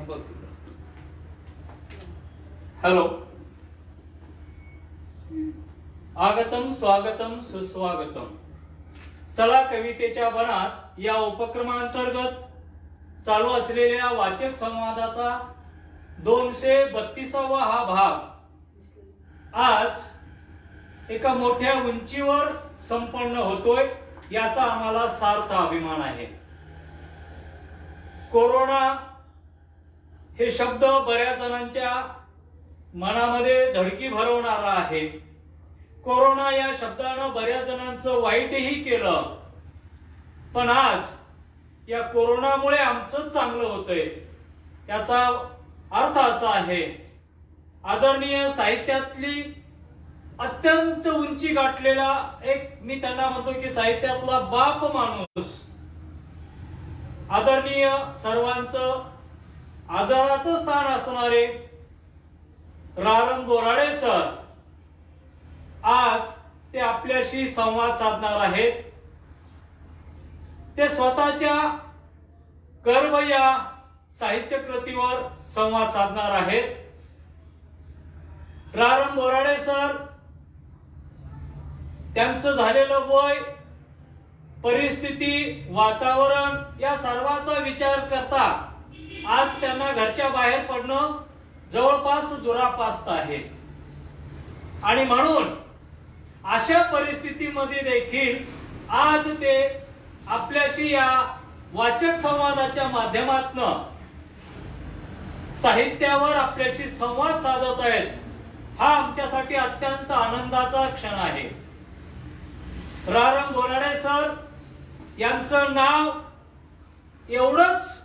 बघ. हॅलो, आगतम स्वागतम सुस्वागतम. चला कवितेच्या बनात या उपक्रमांतर्गत चालू असलेल्या वाचक संवादाचा 232वा हा भाग आज एका मोठ्या उंचीवर संपन्न होतोय, याचा आम्हाला सार्थ अभिमान आहे. कोरोना हे शब्द बऱ्याच जणांच्या मनामध्ये धडकी भरवणारा आहे. कोरोना या शब्दानं बऱ्याच जणांचं वाईटही केलं, पण आज या कोरोनामुळे आमचं चांगलं होतंय. याचा अर्थ असा आहे, आदरणीय साहित्यातली अत्यंत उंची गाठलेला एक, मी त्यांना म्हणतो की साहित्यातला बाप माणूस, आदरणीय सर्वांचं आदराचं स्थान असणारे रारंग बोराडे सर आज ते आपल्याशी संवाद साधणार आहेत. ते स्वतःच्या कर्म या साहित्य कृतीवर संवाद साधणार आहेत. रारंग बोराडे सर त्यांचं झालेलं वय, परिस्थिती, वातावरण या सर्वांचा विचार करता आज त्यांना घरच्या बाहेर पडणं जवळपास दुरापास्त आहे. आणि म्हणून अशा परिस्थितीमध्ये देखील आज ते आपल्याशी या वाचक संवादाच्या माध्यमातून साहित्यावर आपल्याशी संवाद साधत आहेत. हा आमच्यासाठी अत्यंत आनंदाचा क्षण आहे. रारंग बोराडे सर यांचं नाव एवढंच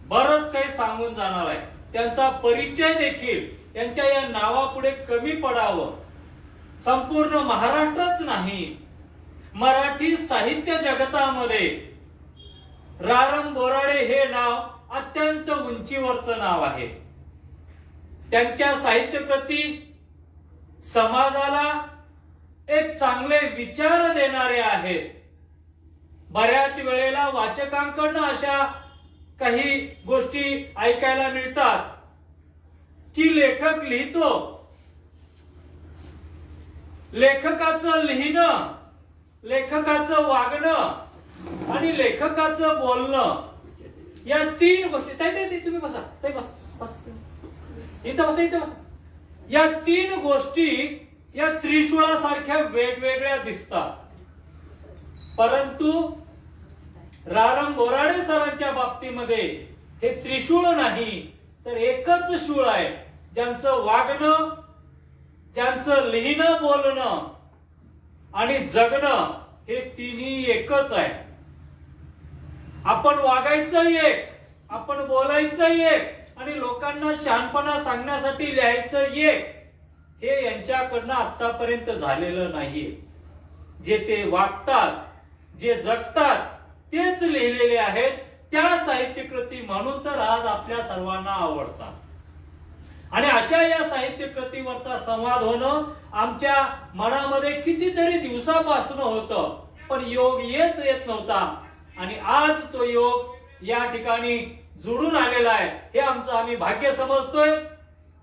बरंच काही सांगून जाणार आहे. त्यांचा परिचय देखील त्यांच्या या नावापुढे कमी पडावं. संपूर्ण महाराष्ट्रच नाही, मराठी साहित्य जगतामध्ये रारंग बोराडे हे नाव अत्यंत उंचीवरचं नाव आहे. त्यांच्या साहित्य कृती समाजाला एक चांगले विचार देणारे आहेत. बऱ्याच वेळेला वाचकांकडून अशा काही गोष्टी ऐकायला मिळतात की लेखक लिहितो, लेखकाचं लिहिणं, लेखकाचं वागणं आणि लेखकाचं बोलणं या तीन गोष्टी, तुम्ही बसा, इथं बसा, या तीन गोष्टी या त्रिशूळासारख्या वेगवेगळ्या दिसतात. परंतु रारंग बोराडे सरांच्या बाबतीमध्ये हे त्रिशूळ नाही, तर एकच शूळ आहे. ज्यांचं वागणं, ज्यांचं लिहिणं, बोलणं आणि जगणं हे तिन्ही एकच आहे. आपण वागायचं एक, आपण बोलायचं एक आणि लोकांना शहाणपणा सांगण्यासाठी लिहायचं एक, हे यांच्याकडनं आतापर्यंत झालेलं नाहीये. जे ते वागतात, जे जगतात तेच लिहिलेले आहेत. त्या साहित्य कृती म्हणून तर आज आपल्या सर्वांना आवडतात. आणि अशा या साहित्य कृतीवरचा संवाद होणं आमच्या मनामध्ये कितीतरी दिवसापासून होतं, पण योग येत नव्हता. आणि आज तो योग या ठिकाणी जुळून आलेला आहे, हे आमचं आम्ही भाग्य समजतोय.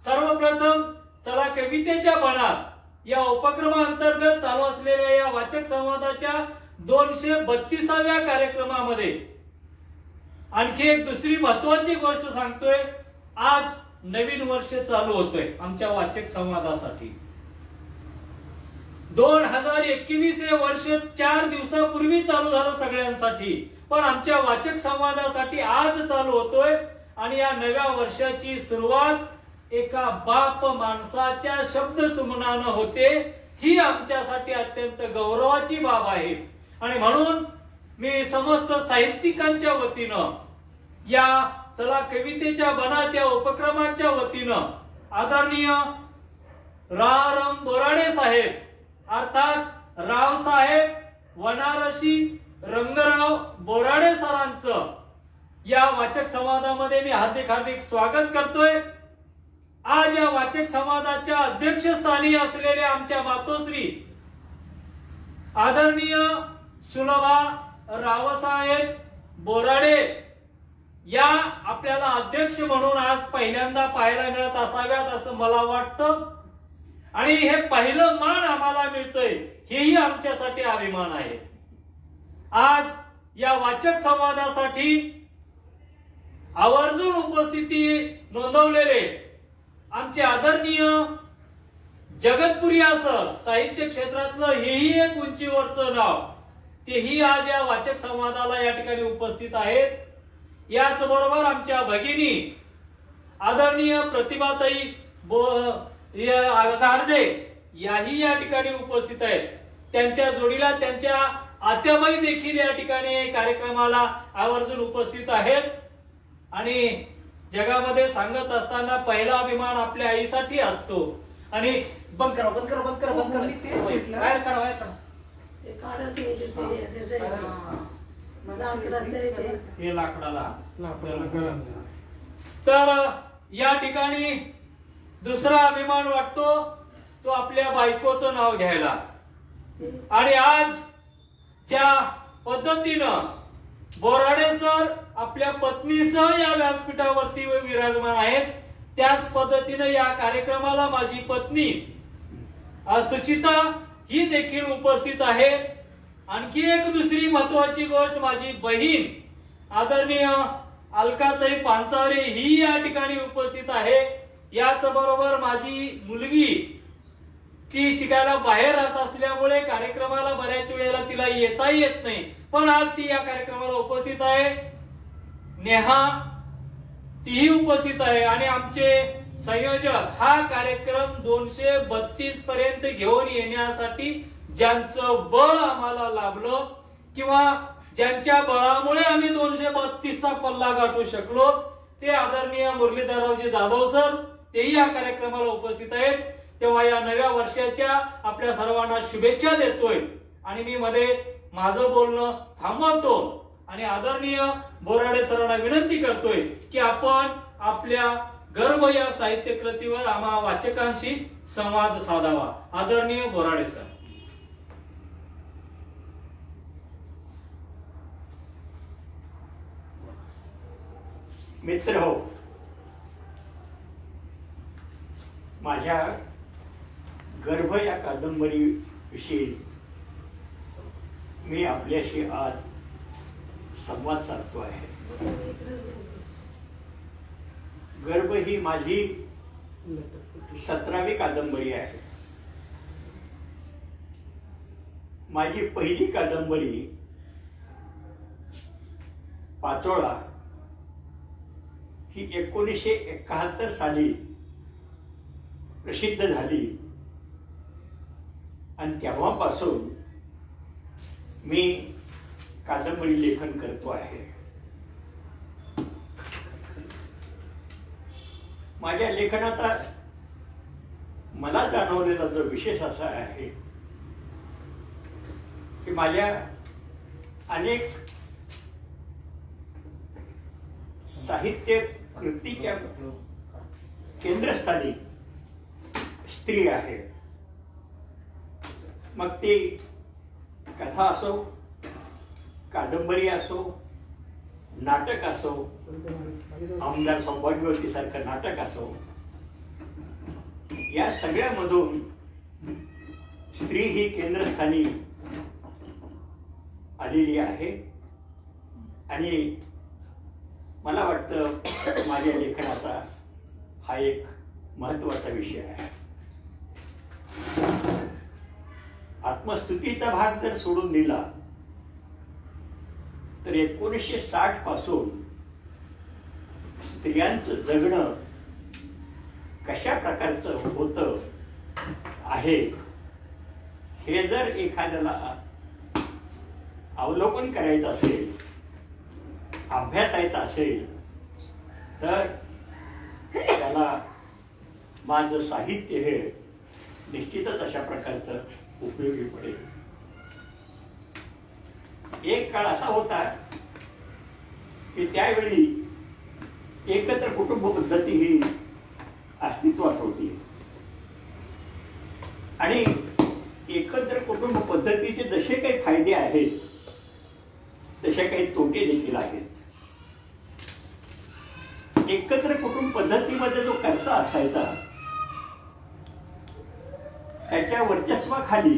सर्वप्रथम चला कवितेच्या बनात या उपक्रमांतर्गत चालू असलेल्या या वाचक संवादाच्या 232व्या कार्यक्रमामध्ये आणखी एक दुसरी महत्वाची गोष्ट सांगतोय. आज नवीन वर्ष चालू होतोय आमच्या वाचक संवादासाठी. 2021 हे वर्ष 4 दिवसापूर्वी चालू झालं सगळ्यांसाठी, पण आमच्या वाचक संवादासाठी आज चालू होतोय. आणि या नव्या वर्षाची सुरुवात एका बाप माणसाच्या शब्द सुमनानं होते, ही आमच्यासाठी अत्यंत गौरवाची बाब आहे. आणि म्हणून मी समस्त साहित्यिकांच्या वतीनं या चला कवितेच्या बनात या उपक्रमाच्या वतीनं आदरणीय रारंग बोराडे साहेब अर्थात रावसाहेब वनारसी रंगराव बोराडे सरांचं या वाचक संवादामध्ये मी हार्दिक स्वागत करतोय. आज या वाचक संवादाच्या अध्यक्षस्थानी असलेल्या आमच्या मातोश्री आदरणीय सुलभा रावसाहेब बोराडे या आपल्याला अध्यक्ष म्हणून आज पहिल्यांदा पाहायला मिळत असाव्यात असं मला वाटतं. आणि हे पहिलं मान आम्हाला मिळतंय हेही आमच्यासाठी अभिमान आहे. आज या वाचक संवादासाठी आवर्जून उपस्थिती नोंदवलेले आमचे आदरणीय जगतपुरी सर, साहित्य क्षेत्रातलं हेही एक उंचीवरचं नाव, तेही आज या वाचक संवादाला या ठिकाणी उपस्थित आहेत. याच बरोबर आमच्या भगिनी आदरणीय प्रतिभाताई गारडे याही या ठिकाणी उपस्थित आहेत. त्यांच्या जोडीला त्यांच्या आत्याबाई देखील या ठिकाणी कार्यक्रमाला आवर्जून उपस्थित आहेत. आणि जगामध्ये सांगत असताना पहिला अभिमान आपल्या आईसाठी असतो. आणि बंद करा बंद करा बंद करा बंद करा बाहेर काढा बाहेर काढा हे लाकडाला. तर या ठिकाणी दुसरा अभिमान वाटतो तो आपल्या बायकोचं नाव घ्यायला. आणि आज ज्या पद्धतीनं बोराडे सर आपल्या पत्नीसह या व्यासपीठावरती विराजमान आहेत, त्याच पद्धतीनं या कार्यक्रमाला माझी पत्नी सुचिता ही देखील उपस्थित आहे. आणखी एक दुसरी महत्वाची गोष्ट, माझी बहीण आदरणीय अलकाताई पांचारे ही या ठिकाणी उपस्थित आहे. याच बरोबर माझी मुलगी, ती शिकायला बाहेर राहत असल्यामुळे कार्यक्रमाला बऱ्याच वेळेला तिला येता येत नाही, पण आज ती या कार्यक्रमाला उपस्थित आहे. नेहा तीही उपस्थित आहे. आणि आमचे संयोजक हा कार्यक्रम 232 पर्यंत घेऊन येण्यासाठी ज्यांचं बळ आम्हाला लाभलं किंवा ज्यांच्या बळामुळे आम्ही 232चा पल्ला गाठू शकलो, ते आदरणीय मुरलीधररावजी जाधव सर, तेही या कार्यक्रमाला उपस्थित आहेत. तेव्हा या नव्या वर्षाच्या आपल्या सर्वांना शुभेच्छा देतोय. आणि मी मध्ये माझं बोलणं थांबवतो आणि आदरणीय बोराडे सरांना विनंती करतोय की आपण आपल्या गर्भ या साहित्य कृतीवर आम्हा वाचकांशी संवाद साधावा. आदरणीय बोराडे सर. मित्र हो, माझ्या गर्भ या कादंबरी विषयी मी आपल्याशी आज संवाद साधतो आहे. गर्भ ही माझी 17वी कादंबरी आहे. माझी पहिली कादंबरी पाचोळा ही 1971 साली प्रसिद्ध झाली आणि तेव्हापासून मी कादंबरी लेखन करतो आहे. माझ्या लेखनाचा मला जाणवलेला जो विशेष असा आहे की माझ्या अनेक साहित्य कृतीच्या केंद्रस्थानी स्त्री आहे. मग ती कथा असो, कादंबरी असो, नाटक असो, आमदार सौभाग्यवती सारखं नाटक असो, या सगळ्यामधून स्त्री ही केंद्रस्थानी आलेली आहे. आणि मला वाटतं माझ्या लेखनाचा हा एक महत्त्वाचा विषय आहे. आत्मस्तुतीचा भाग जर सोडून दिला तर 1960 पासून स्त्रियांचं जगणं कशा प्रकारचं होतं आहे हे जर एखाद्याला अवलोकन करायचं असेल, अभ्यासायचं असेल, तर त्याला माझं साहित्य हे निश्चितच अशा प्रकारचं उपयोगी पडेल. एक काळ असा होता की त्यावेळी एकत्र कुटुंब पद्धती ही अस्तित्वात होती आणि एकत्र कुटुंब पद्धतीचे जसे काही फायदे आहेत तसे काही तोटे देखील आहेत. एकत्र कुटुंब पद्धतीमध्ये जो करता असायचा त्याच्या वर्चस्वाखाली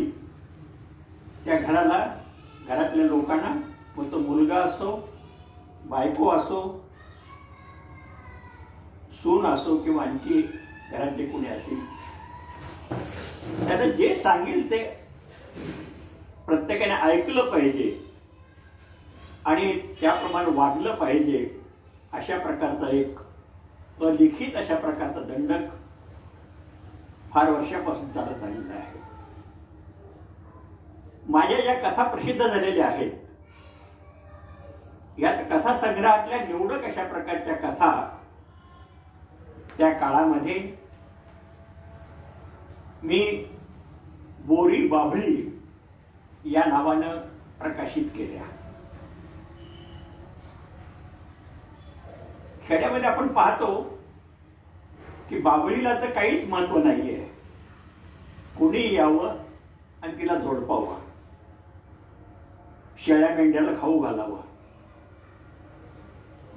त्या घराला, घरातल्या लोकांना, मग तो मुलगा असो, बायको असो, सून असो किंवा आणखी घरातले कोणी असेल, त्यानं जे सांगेल ते प्रत्येकाने ऐकलं पाहिजे आणि त्याप्रमाणे वागलं पाहिजे, अशा प्रकारचा एक अलिखित अशा प्रकारचा दंडक फार वर्षापासून चालत आलेला आहे. माझ्या ज्या कथा प्रसिद्ध झालेल्या आहेत, या कथा संग्रहातल्या निवडक अशा प्रकारच्या कथा त्या काळामध्ये मी बोरी बाभळी या नावानं प्रकाशित केल्या. खेड्यामध्ये आपण पाहतो की बाभळीला तर काहीच महत्व नाहीये, कोणी यावं आणि तिला झोडपावं, शेळ्या मेंढ्याला खाऊ घालावं.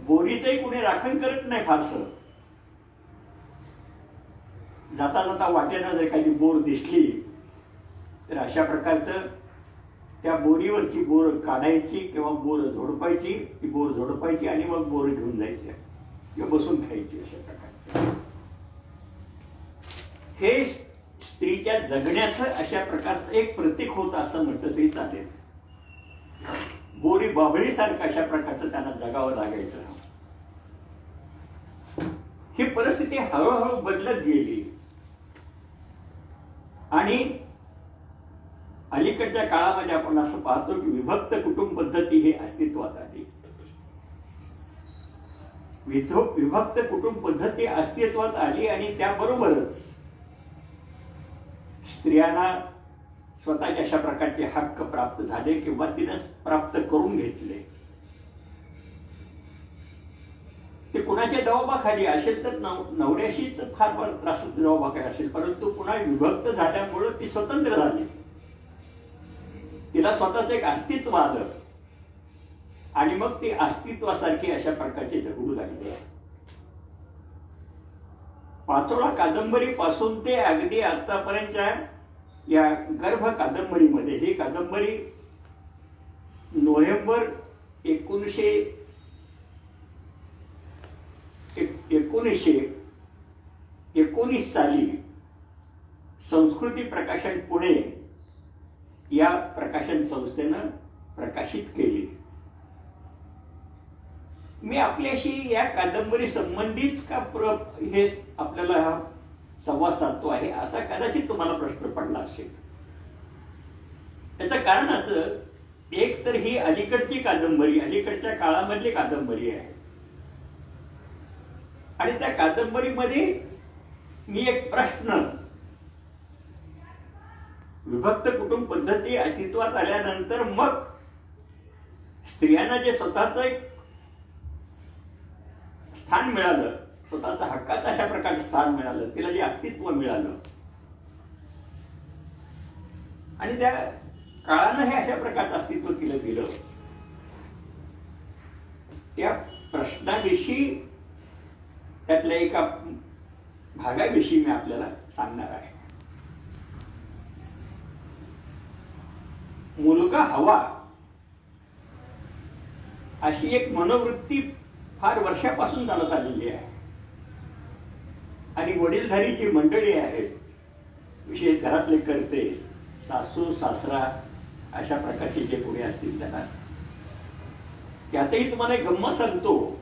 बोरीचंही कोणी राखण करत नाही फारसं. जाता जाता वाटेनं जर काही बोर दिसली तर अशा प्रकारचं त्या बोरीवरची बोर काढायची किंवा बोर झोडपायची, ती बोर झोडपायची आणि मग बोर घेऊन जायची किंवा बसून खायची. अशा प्रकारचं हे स्त्रीच्या जगण्याचं अशा प्रकारचं एक प्रतीक होतं असं म्हटलं तरी चालेल. बोरी बाभळीसारखं अशा प्रकारचं त्यांना जगावं लागायचं. ही परिस्थिती हळूहळू बदलत गेली आणि अलीकडच्या काळामध्ये आपण असं पाहतो की विभक्त कुटुंब पद्धती ही अस्तित्वात आली. विभक्त कुटुंब पद्धती अस्तित्वात आली आणि त्याबरोबरच स्त्रियांना स्वतःच्या अशा प्रकारचे हक्क प्राप्त झाले किंवा तिने प्राप्त करून घेतले. ते कुणाच्या दबावाखाली असेल तर नवऱ्याशीच फार त्रासाचा दबावाखाली असेल, परंतु पुन्हा विभक्त झाल्यामुळे ती स्वतंत्र झाली. तिला स्वतःच एक अस्तित्व आलं आणि मग ती अस्तित्वासारखी अशा प्रकारचे जगू लागले. पाचोळा कादंबरी पासून ते अगदी आतापर्यंतच्या या गर्भ कादंबरीमध्ये, ही कादंबरी नोव्हेंबर 1919 साली संस्कृती प्रकाशन पुणे या प्रकाशन संस्थेनं प्रकाशित केली. मी आपल्याशी या कादंबरी संबंधीच का हे आपल्याला हा संवाद साधतो आहे असा कदाचित तुम्हाला प्रश्न पडला असेल. त्याचं कारण असं, एक तर ही अलीकडची कादंबरी, अलीकडच्या काळामधली कादंबरी आहे आणि त्या कादंबरीमध्ये मी एक प्रश्न, विभक्त कुटुंब पद्धती अस्तित्वात आल्यानंतर मग स्त्रियांना जे स्वतःचं एक स्थान मिळालं, स्वतःच्या हक्काचं अशा प्रकारचं स्थान मिळालं, तिला जे अस्तित्व मिळालं आणि त्या काळानं हे अशा प्रकारचं अस्तित्व तिला दिलं, त्या प्रश्नाविषयी, त्यातल्या एका भागाविषयी मी आपल्याला सांगणार आहे. मुलगा हवा अशी एक मनोवृत्ती फार वर्षापासून चालत आलेली आहे आणि वडीलधारी जी मंडळी आहेत, विशेष घरातले करते, सासू सासरा अशा प्रकारचे जे कोणी असतील त्यांना, त्यातही तुम्हाला एक गंमत सांगतो,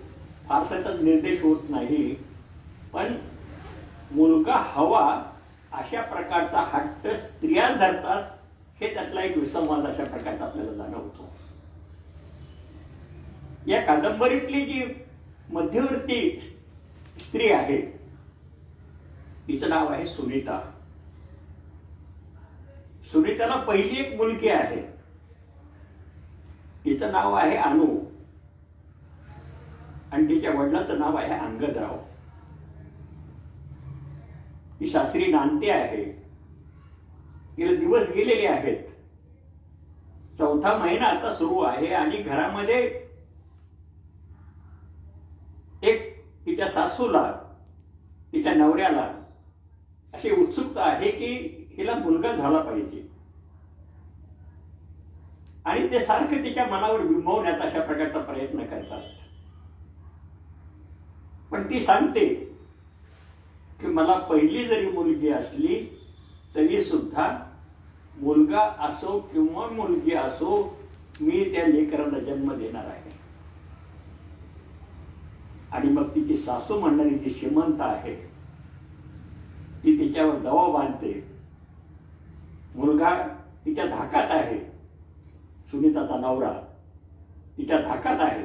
फारसा त्याचा निर्देश होत नाही, पण मुलगा हवा अशा प्रकारचा हट्ट स्त्रिया धरतात, हे त्यातला एक विसंवाद अशा प्रकारचा आपल्याला जाणवतो. या कादंबरीतली जी मध्यवर्ती स्त्री आहे तिचं नाव आहे सुनीता. सुनीताला पहिली एक मुलगी आहे, तिचं नाव आहे अनु आणि तिच्या वडिलांचं नाव आहे अंगदराव. ती सासरी नांदते आहे, तिला दिवस गेलेले आहेत, 4था महिना आता सुरू आहे आणि घरामध्ये एक तिच्या सासूला, तिच्या नवऱ्याला अशी उत्सुकता आहे की हिला मुलगा झाला पाहिजे, आणि ते सारखं तिच्या मनावर बिंबवण्याचा अशा प्रकारचा प्रयत्न करतात. पण ती सांगते की मला पहिली जरी मुलगी असली तरी सुद्धा मुलगा असो किंवा मुलगी असो, मी त्या लेकराला जन्म देणार आहे. आणि मग तिची सासू म्हणणारी जी श्रीमंत आहे ती तिच्यावर दबाव बांधते. मुलगा तिच्या धाकात आहे, सुनीताचा नवरा तिच्या धाकात आहे,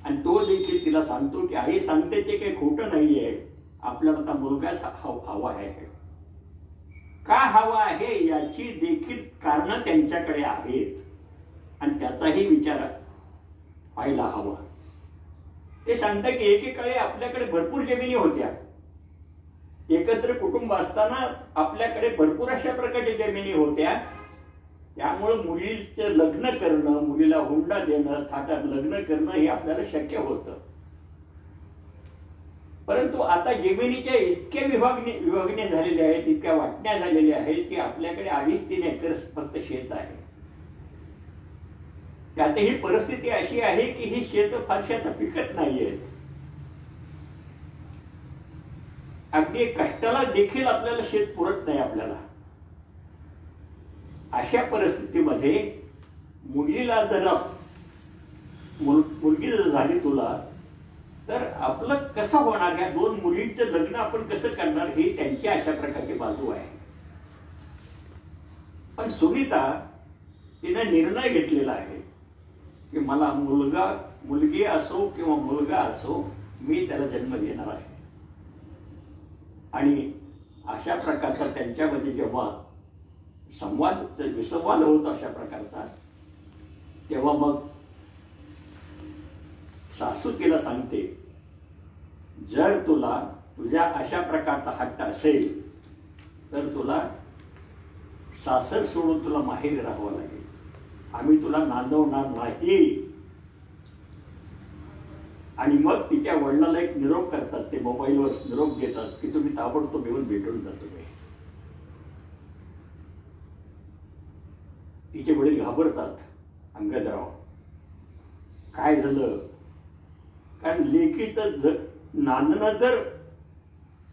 आणि तो देखील तिला सांगतो की आई सांगते ते काही खोटं नाहीये, आपल्याला आता मुलगाच हवा आहे. का हवा आहे याची देखील कारणं त्यांच्याकडे आहेत, आणि त्याचाही विचार व्हायला हवा. ते सांगतात की एकेकाळी आपल्याकडे भरपूर जमिनी होत्या, एकत्र कुटुंब असताना आपल्याकडे भरपूर अशा प्रकारच्या जमिनी होत्या, त्यामुळे मुलीचं लग्न करणं, मुलीला हुंडा देणं, थाटात लग्न करणं हे आपल्याला शक्य होतं. परंतु आता जमिनीच्या इतक्या विभागण्या झालेल्या आहेत, इतक्या वाटण्या झालेल्या आहेत की आपल्याकडे 2.5-3 एकर फक्त शेत आहे. त्यातही परिस्थिती अशी आहे की ही शेत फारशी आता पिकत नाहीयेत. अगदी कष्टाला देखील आपल्याला शेत पुरत नाही आपल्याला. अशा परिस्थितीमध्ये मुलीला जर मुलगी जर झाली तुला, तर आपलं कसं होणार, या 2 मुलींचं लग्न आपण कसं करणार, ही त्यांची अशा प्रकारची बाजू आहे. पण सुनीता तिने निर्णय घेतलेला आहे की मला मुलगी असो किंवा मुलगा असो, मी त्याला जन्म देणार आहे. आणि अशा प्रकारचा त्यांच्यामध्ये जेव्हा विसंवाद होतो अशा प्रकारचा, तेव्हा मग सासू तिला सांगते, जर तुला तुझ्या अशा प्रकारचा हट्ट असेल तर तुला सासर सोडून तुला माहेरी राहावं लागेल, आम्ही तुला नांदवणार नाही. आणि मग तिच्या वडिलांना एक निरोप करतात, ते मोबाईलवर निरोप घेतात की तुम्ही ताबडतोब येऊन भेटून जा तुम्ही. तिचे वडील घाबरतात. अंगदराव, काय झालं, कारण लेकीचं नांदणं जर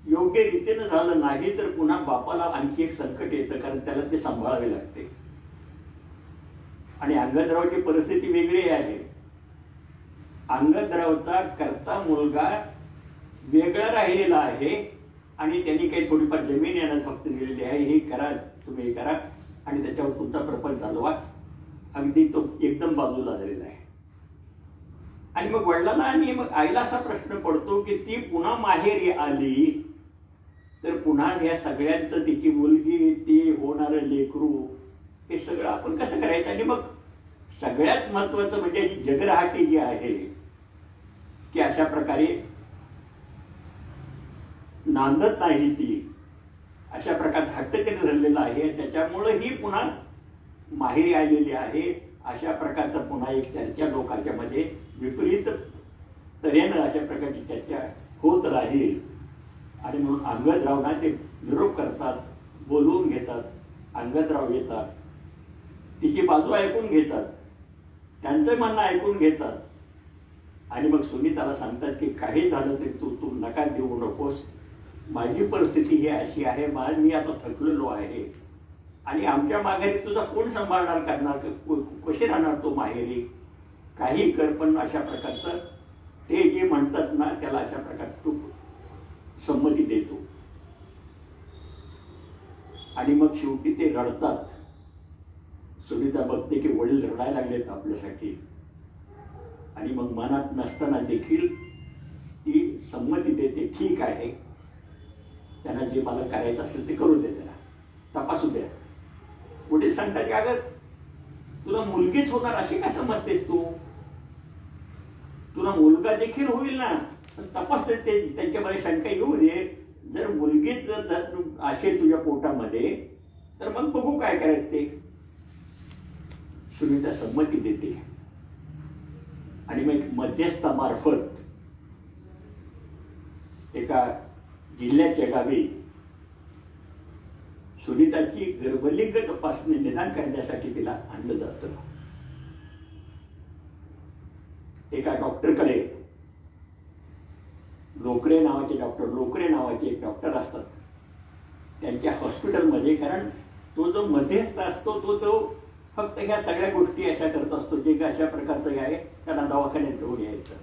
योग्य रीतीनं झालं नाही तर पुन्हा बापाला आणखी एक संकट येतं, कारण त्याला ते सांभाळावे लागते. आणि अंगदरावची परिस्थिती वेगळी आहे. अंगदरावचा करता मुलगा वेगळा राहिलेला आहे, आणि त्यांनी काही थोडीफार जमीन येण्यास फक्त दिलेली आहे, हे करा तुम्ही, हे करा आणि त्याच्यावर तुमचा प्रपंच चालवा. अगदी तो एकदम बाजूला झालेला आहे. आणि मग वडिलांना आणि मग आईला असा प्रश्न पडतो की ती पुन्हा माहेरी आली तर पुन्हा या सगळ्यांचं, तिची मुलगी, ती होणारं लेकरू, हे सगळं आपण कसं करायचं. आणि मग सगळ्यात महत्वाचं म्हणजे जगरहाटी जी आहे की अशा प्रकारे नांदत नाही, ती अशा प्रकारचा हट्ट तिने धरलेला आहे, त्याच्यामुळे ही पुन्हा माहेरी आलेली आहे. अशा प्रकारचा पुन्हा एक चर्चा लोकांच्या मध्ये विपरीत तऱ्हेनं अशा प्रकारची चर्चा होत राहील. आणि म्हणून अंगदरावना ते निरोप करतात, बोलवून घेतात. अंगदराव येतात, तिची बाजू ऐकून घेतात, त्यांचं म्हणणं ऐकून घेतात. आणि मग सुनीताला सांगतात की काही झालं तरी तू नकार देऊ नकोस, माझी परिस्थिती ही अशी आहे, मी आता थकलेलो आहे, आणि आमच्या माघारी तुझा कोण सांभाळणार, करणार, कसे राहणार तो माहेरी, काही कर, पण अशा प्रकारचं ते जे म्हणतात ना त्याला अशा प्रकारची तू संमती देतो. आणि मग शेवटी ते रडतात. सुनीता बघते की वडील रडायला लागलेत आपल्यासाठी, आणि मग मनात नसताना देखील ती संमती देते, ठीक आहे, त्यांना जे मला करायचं असेल ते करू दे, त्याला तपासू द्या. वडील सांगतात की अगं तुला मुलगीच होणार अशी काय समजतेस तू, तुला मुलगा देखील होईल ना, तपासते ते, त्यांच्यामध्ये शंका येऊ दे. जर मुलगीच जर असेल तुझ्या पोटामध्ये तर मग बघू काय करायचं ते. सुनीता संमती देते. आणि मग मध्यस्थामार्फत एका जिल्ह्याच्या गावी सुनीताची गर्भलिंग तपासणी निदान करण्यासाठी तिला आणलं जातं. एका डॉक्टरकडे लोकरे नावाचे एक डॉक्टर असतात त्यांच्या हॉस्पिटलमध्ये. कारण तो जो मध्यस्थ असतो तो फक्त ह्या सगळ्या गोष्टी अशा करत असतो जे का अशा प्रकारचं आहे त्यांना दवाखान्यात घेऊन यायचं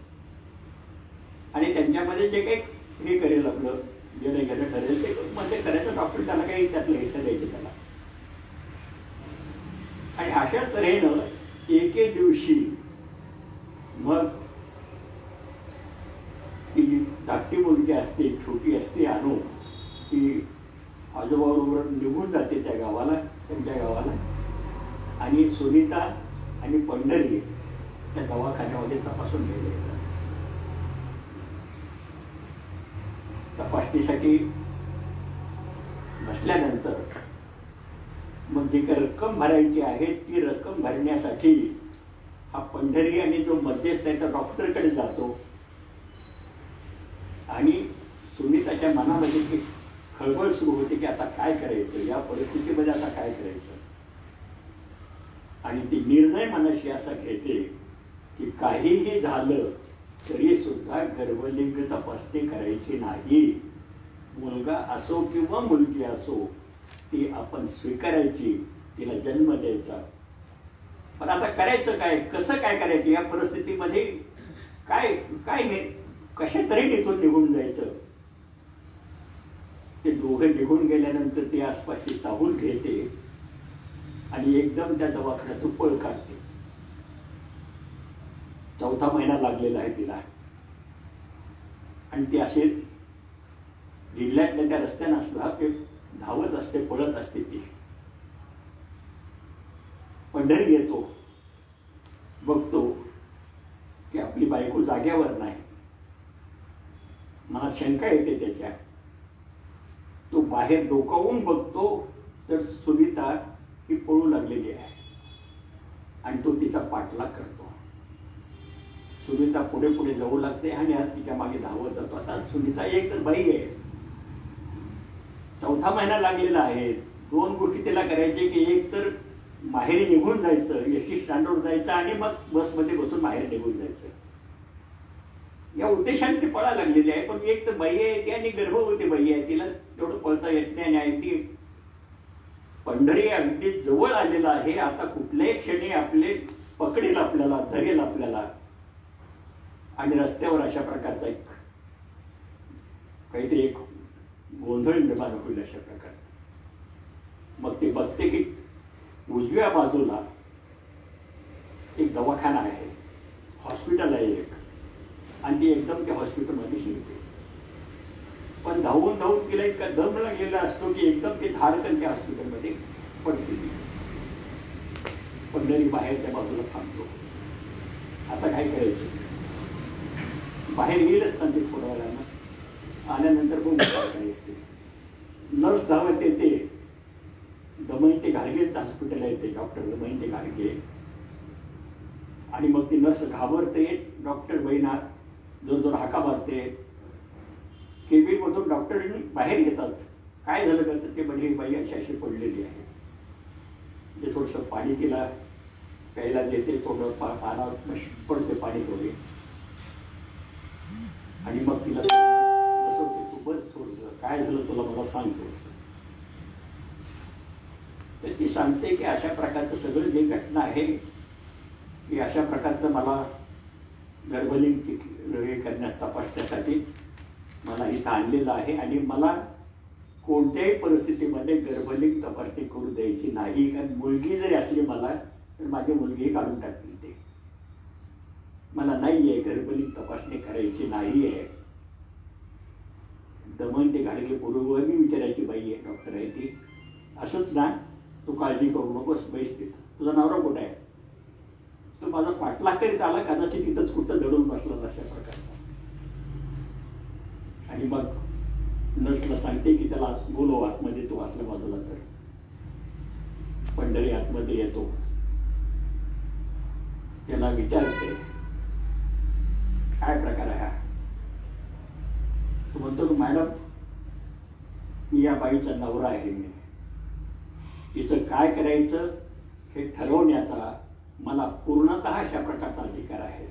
आणि त्यांच्यामध्ये जे काही हे करेल आपलं जे घेणं ठरेल ते मध्ये करायचं. डॉक्टर त्याला काही त्यातलं हिस्सा द्यायचे त्याला. आणि अशा तऱ्हेनं एके दिवशी मग ती जी धाकटी मुलगी असते छोटी असते अनु ती आजोबाबरोबर निघून जाते त्यांच्या गावाला आणि सुनीता आणि पंढरी त्या दवाखान्यामध्ये तपासून घ्यायला येतात. तपासणीसाठी बसल्यानंतर मग जी काही रक्कम भरायची आहे ती रक्कम भरण्यासाठी हा पंढरी आणि जो मध्यस्थ आहे त्या डॉक्टरकडे जातो आणि सुनीताच्या मनामध्ये एक खळबळ सुरू होते की आता काय करायचं, या परिस्थितीमध्ये आता काय करायचं. आणि ती निर्णय मनाशी असा घेते की काहीही झालं तरी सुद्धा गर्भलिंग तपासणी करायची नाही. मुलगा असो किंवा मुलगी असो ती आपण स्वीकारायची, तिला जन्म द्यायचा. पण आता करायचं काय, कसं काय करायचं, या परिस्थितीमध्ये काय काय कशा तरी इथून निघून जायचं. ते दोघं निघून गेल्यानंतर ती आसपासची चाहूल घेते आणि एकदम त्या दवाखान्यातून पळ काढते. 4था महिना लागलेला आहे तिला आणि ती असे जिल्ह्यातल्या त्या रस्त्यानं असता ते धावत असते, पळत असते. ती पंढरी येतो, बघतो की आपली बायको जाग्यावर नाही. मला शंका येते त्याच्या. तो बाहेर डोकावून बघतो तर सुनीता ही पळू लागलेली आहे आणि तो तिचा पाठलाग करतो. सुनीता पुढे पुढे जाऊ लागते आणि तिच्या मागे धावत जातो. आता सुनीता एक तर बाई आहे, 4था महिना लागलेला आहे. 2 गोष्टी तिला करायचे की एक तर माहेरी निघून जायचं, एसटी स्टँडवर जायचं आणि मग बसमध्ये बसून बाहेर निघून जायचं. या उद्देशाने ती पळा लागलेली आहे. पण एक तर बाई आहे ती आणि गर्भवती बाई आहे, तिला तेवढं पळता येत नाही. आणि ती पंढरी अगदी जवळ आलेला आहे. आता कुठल्याही क्षणी आपले पकडेल आपल्याला, धरेल आपल्याला. आणि रस्त्यावर अशा प्रकारचा एक काहीतरी एक गोंधळ निर्माण होईल अशा प्रकार. मग ते बघते की उजव्या बाजूला एक दवाखाना आहे, हॉस्पिटल आहे एक, आणि ती एकदम त्या हॉस्पिटलमध्ये शिरते. पण धावून धावून तिला इतका दम लागलेला असतो की एकदम ते धाडकन त्या हॉस्पिटलमध्ये पडते. पंढरी बाहेरच्या बाजूला थांबतो. आता काय करायचं, बाहेर येईलच ना ते थोड्या वेळानं. आल्यानंतर खूप विचार असते. नर्स धावत येते. दमयंती घाडगेचं हॉस्पिटल आहे ते, डॉक्टर दमयंती घाडगे. आणि मग ती नर्स घाबरते. डॉक्टर बहिणा जोर जोर हाका मारते. केबिनमधून डॉक्टरांनी बाहेर येतात. काय झालं का तर ते म्हणजे बाई अशी पडलेली आहे. ते थोडंसं पाणी तिला प्यायला देते. थोडं पानात पडते पाणी थोडे आणि मग तिला बसवते. तू बस थोडंसं, काय झालं तुला मला सांग थोडंसं. तर ती सांगते की अशा प्रकारचं सगळं जे घटना आहे की अशा प्रकारचं मला गर्भलिंग हे करण्यास तपासण्यासाठी मला इथं आणलेलं आहे आणि मला कोणत्याही परिस्थितीमध्ये गर्भलिंग तपासणी करू द्यायची नाही. कारण मुलगी जरी असली मला तर माझी मुलगी काढून टाकतील ते. मला नाही आहे गर्भलिंग तपासणी करायची नाही आहे. दमयंती घाडगे पूर्वी विचारायची बाई आहे, डॉक्टर आहे ती. असंच ना, तू काळजी करू नकोस, बैस तिथं. तुझा नवरा कुठं आहे? तो माझा पाठलाग करीत आला, कदाचित तिथंच कुठं दडून बसला अशा प्रकारचा. आणि मग नर्सला सांगते की त्याला बोलव आतमध्ये. तो वाचल्या बाजूला. तर पंढरी आतमध्ये येतो. त्याला विचारते काय प्रकार आहे हा. तो म्हणतो मॅडम मी या बाईचा नवरा आहे, मी तिचं काय करायचं हे ठरवण्याचा मला पूर्णतः अशा प्रकारचा अधिकार आहे.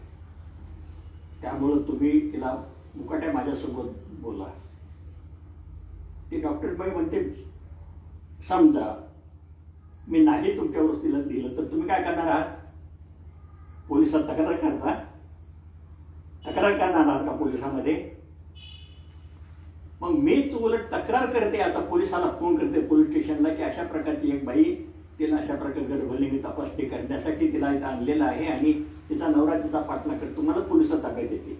त्यामुळं तुम्ही तिला मुकाट्या माझ्यासोबत बोला. ती डॉक्टर बाई म्हणते समजा मी नाही तुमच्यावर तिला दिलं तर तुम्ही काय करणार आहात? पोलिसात तक्रार करता? तक्रार करणार आहात का पोलिसामध्ये? मग मीच उलट तक्रार करते, आता पोलिसाला फोन करते पोलीस स्टेशनला की अशा प्रकारची एक बाई, तिला अशा प्रकारे गर्भलिंगी तपासणी करण्यासाठी तिला इथं आणलेलं आहे आणि तिचा नवरा तिचा पाठलाग करतो, तुम्हाला पोलिसात ताब्यात येते.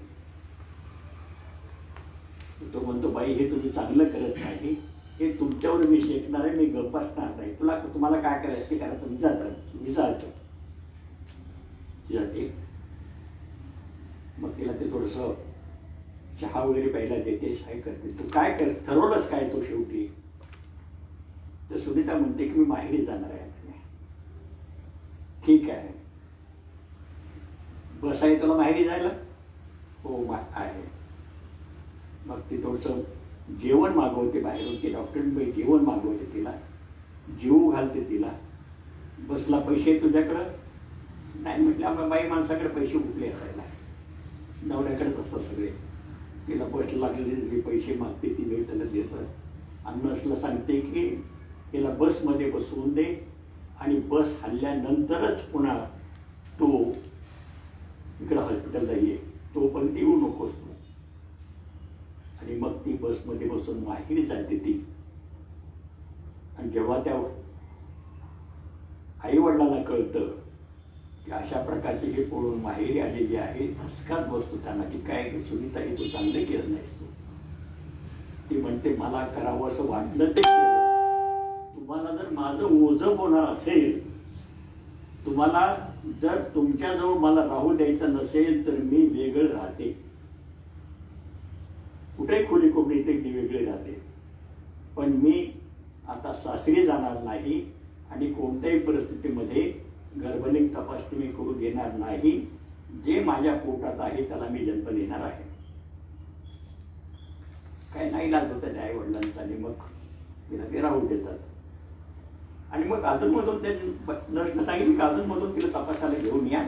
तो म्हणतो बाई हे तुम्ही चांगलं करत नाही, हे तुमच्यावर मी शेकणार आहे, मी गप्प असणार नाही, तुम्हाला काय करायचं ते करा, तुम्ही जातो. जाते. मग तिला ते थोडस चहा वगैरे प्यायला देते, काय करते. तू काय ठरवलंस काय तो शेवटी? तर सुनीता म्हणते की मी माहेरी जाणार आहे. ठीक आहे, बस आहे तुला माहेरी जायला? हो आहे. मग ती थोडंसं जेवण मागवते बाहेरून, ती डॉक्टरबाई जेवण मागवते तिला, जीव घालते तिला. बसला पैसे आहे तुझ्याकडं? नाही म्हटलं बाई माणसाकडे पैसे कुठले असायला, नवऱ्याकडेच असतात सगळे. तिला बस लागलेले पैसे मागते, ती वेळ त्याला देतं. आणि नर्सला सांगते की तिला बसमध्ये बसवून दे आणि बस हल्ल्यानंतरच पुन्हा तो इकडं हॉस्पिटलला ये, तोपर्यंत येऊ नकोस तू. आणि मग ती बसमध्ये बसून माहेरी जाते ती. आणि जेव्हा त्या आई वडिलांना कळतं की अशा प्रकारचे हे पळून माहेरी आलेले आहे, धसकाच बसतो त्यांना की काय सुनीता हे तू चांगलं केलं नाहीस तू. ती म्हणते मला करावं असं वाटलं ते केलं. तुम्हाला जर माझं ओझं होणार असेल, तुम्हाला जर तुमच्याजवळ मला राहू द्यायचं नसेल तर मी वेगळं राहते, कुठेही खोली कोपरी ते मी वेगळे राहते. पण मी आता सासरी जाणार नाही आणि कोणत्याही परिस्थितीमध्ये गर्भलिंग तपासणी मी करू देणार नाही. जे माझ्या पोटात आहे त्याला मी जन्म देणार आहे. काय नाही लागत होतं त्या आई वडिलांचा. आणि मग तिला ते राहू देतात. आणि मग अधूनमधून ते नर्सनं सांगितलं की अधूनमधून तिला तपासायला घेऊन या,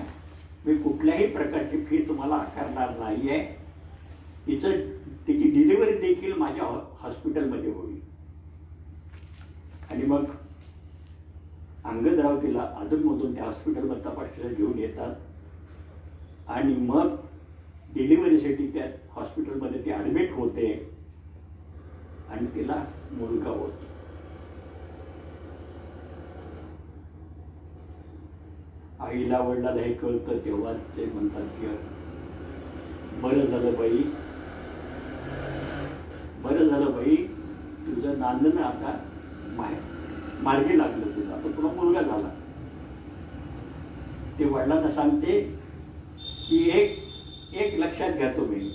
मी कुठल्याही प्रकारची फी तुम्हाला आकारणार नाही आहे. तिची डिलिव्हरी देखील माझ्या हॉस्पिटलमध्ये होईल. आणि मग अंगदराव तिला अधूनमधून त्या हॉस्पिटलमध्ये तपासणीला घेऊन येतात. आणि मग डिलिव्हरीसाठी त्या हॉस्पिटलमध्ये ती ॲडमिट होते आणि तिला मुलगा होतो. आईला वडिलाला हे कळतं तेव्हा ते म्हणतात की बरं झालं बाई, तुझं नांदणं आता मार्गी लागलं, तुझं आता तुला मुलगा झाला. ते वडिलांना सांगते की एक लक्षात घ्या तुम्ही,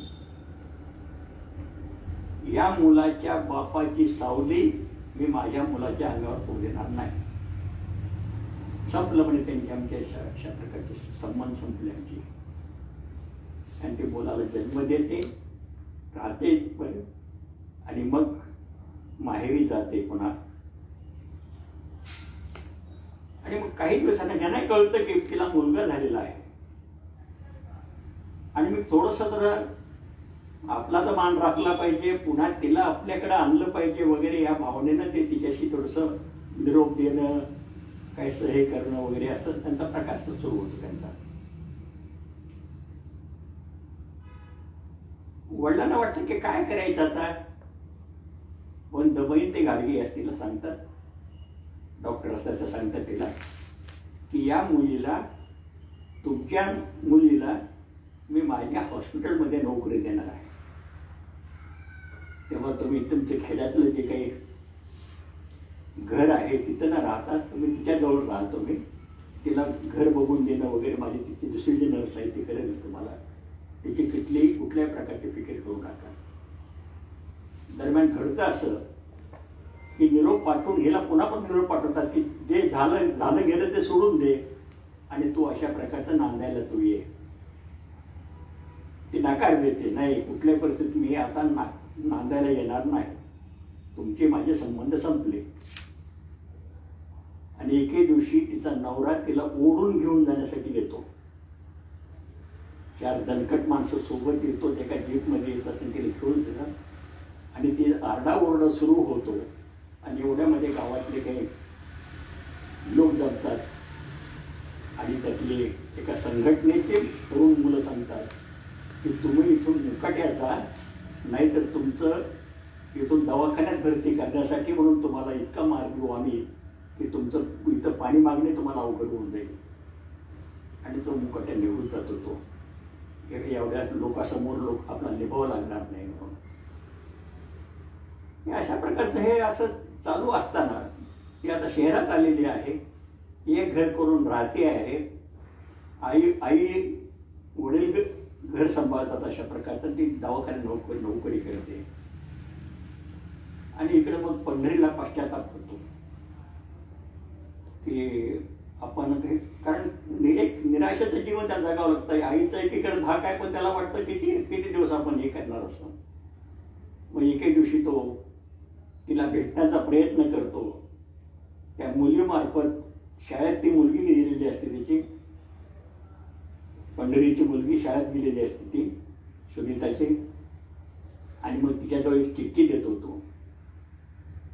या मुलाच्या बापाची सावली मी माझ्या मुलाच्या अंगावर पडू देणार नाही. संपलं म्हणे त्यांची आमच्या अशा प्रकारचे संबंध संपले आमची. आणि ते मुलाला जन्म देते, राहते आणि मग माहेरी जाते पुन्हा. आणि मग काही दिवसांना ज्यांना कळतं की तिला मुलगा झालेला आहे आणि मी थोडंसं जरा आपला तर मान राखला पाहिजे, पुन्हा तिला आपल्याकडे आणलं पाहिजे वगैरे या भावनेनं ते तिच्याशी थोडंसं निरोप देणं, काय हे करणं वगैरे असं त्यांचा प्रकार सुरू होतो त्यांचा. वडिलांना वाटतं की काय करायचं आता. पण दबाईन ते गाडगे असतील सांगतात, डॉक्टर असतात तर सांगतात तिला की या मुलीला, तुमच्या मुलीला मी माझ्या हॉस्पिटलमध्ये नोकरी देणार आहे. तेव्हा तुम्ही तुमच्या खेड्यातलं जे काही घर आहे तिथं न राहता तुम्ही तिच्याजवळ राहा. तुम्ही तिला घर बघून देणं वगैरे माझी तिची दुसरी जी नर्स आहे ती करेल तुम्हाला. तिची कुठल्याही प्रकारची फिकीर करू नका. दरम्यान घडतं असं की निरोप पाठवून हिला पुन्हा पण निरोप पाठवतात की जे झालं गेलं ते सोडून दे आणि तू अशा प्रकारचं नांदायला तू ये. ती नकार देते, नाही कुठल्याही परिस्थितीत मी आता नांदायला येणार नाही. तुमचे माझे संबंध संपले. आणि एके दिवशी तिचा नवरा तिला ओढून घेऊन जाण्यासाठी येतो. 4 दणकट माणसं सोबत येतो, एका जीपमध्ये येतात आणि तिला घेऊन देतात. आणि ती आरडाओरडा सुरू होतो. आणि एवढ्यामध्ये गावातले काही लोक जमतात आणि त्यातले एका संघटनेचे तरुण मुलं सांगतात की तुम्ही इथून मुकाट्याचा, नाहीतर तुमचं इथून दवाखान्यात भरती करण्यासाठी म्हणून तुम्हाला इतका मार देऊ आम्ही की तुमचं इथं पाणी मागणे तुम्हाला अवघड होऊन जाईल. आणि तो मुकाट्या निघून जातो. तो एवढ्या लोकांसमोर लोक आपला निभाव लागणार नाही म्हणून. अशा प्रकारचं हे असं चालू असताना ती आता शहरात आलेली आहे. एक घर करून राहते आहे. आई वडील घर सांभाळतात. अशा प्रकारचं ती दवाखान्यात नोकरी करते. आणि इकडे मग पंढरीला पश्चाताप होतो की आपण कारण एक निराशेचं जीवन त्याला जगावं लागतं. आईचं एकीकडे धाक आहे, पण त्याला वाटतं किती दिवस आपण हे करणार असं. मग एके दिवशी तो तिला भेटण्याचा प्रयत्न करतो. त्या मुलीमार्फत शाळेत ती मुलगी गेलेली असते, त्याची पंढरीची मुलगी शाळेत गेलेली असते ती सुनीताची. आणि मग तिच्याजवळ एक चिठ्ठी देतो तो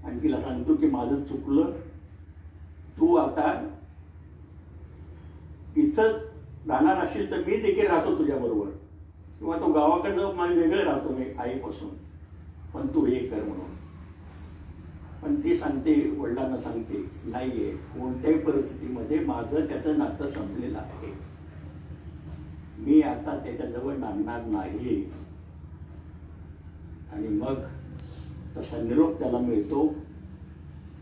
आणि तिला सांगतो की माझं चुकलं, तू आता इथं राहणार असेल तर मी देखील राहतो तुझ्याबरोबर, किंवा तो गावाकडे जाऊन मला वेगळं राहतो मी आईपासून, पण तू हे कर म्हणून. पण ती सांगते, वडिलांना सांगते, नाहीये, कोणत्याही परिस्थितीमध्ये माझं त्याचं नातं संपलेलं आहे, मी आता त्याच्याजवळ नांदणार नाही. आणि मग तसा निरोप त्याला मिळतो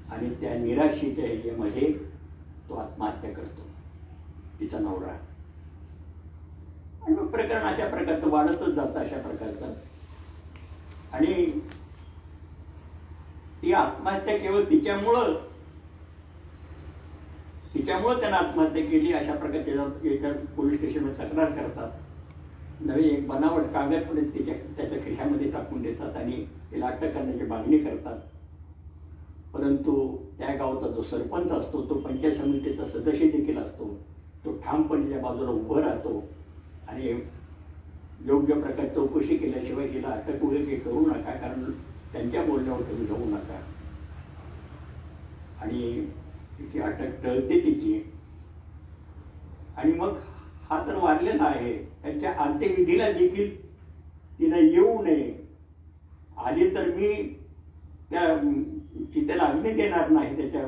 आणि त्या निराशेच्या ह्याच्यामध्ये तो आत्महत्या करतो, तिचा नवरा. आणि मग प्रकरण अशा प्रकारचं वाढतच जातं अशा प्रकारचं. आणि ती आत्महत्या केवळ तिच्यामुळं त्यानं आत्महत्या केली अशा प्रकारच्या पोलीस स्टेशनमध्ये तक्रार करतात. नवे एक बनावट कागद त्याच्या खिशामध्ये टाकून देतात आणि तिला अटक करण्याची मागणी करतात. परंतु त्या गावचा जो सरपंच असतो, तो पंचायत समितीचा सदस्य देखील असतो, तो ठामपणे त्या बाजूला उभं राहतो आणि योग्य प्रकारे चौकशी केल्याशिवाय हिला अटक वगैरे करू नका, कारण त्यांच्या बोलण्यावर तुम्ही जाऊ नका. आणि तिची अटक टळते तिची. आणि मग हा तर वारलेला आहे, त्यांच्या अंत्यविधीला देखील तिनं येऊ नये, आली तर मी त्या चितेला अग्नी देणार नाही त्याच्या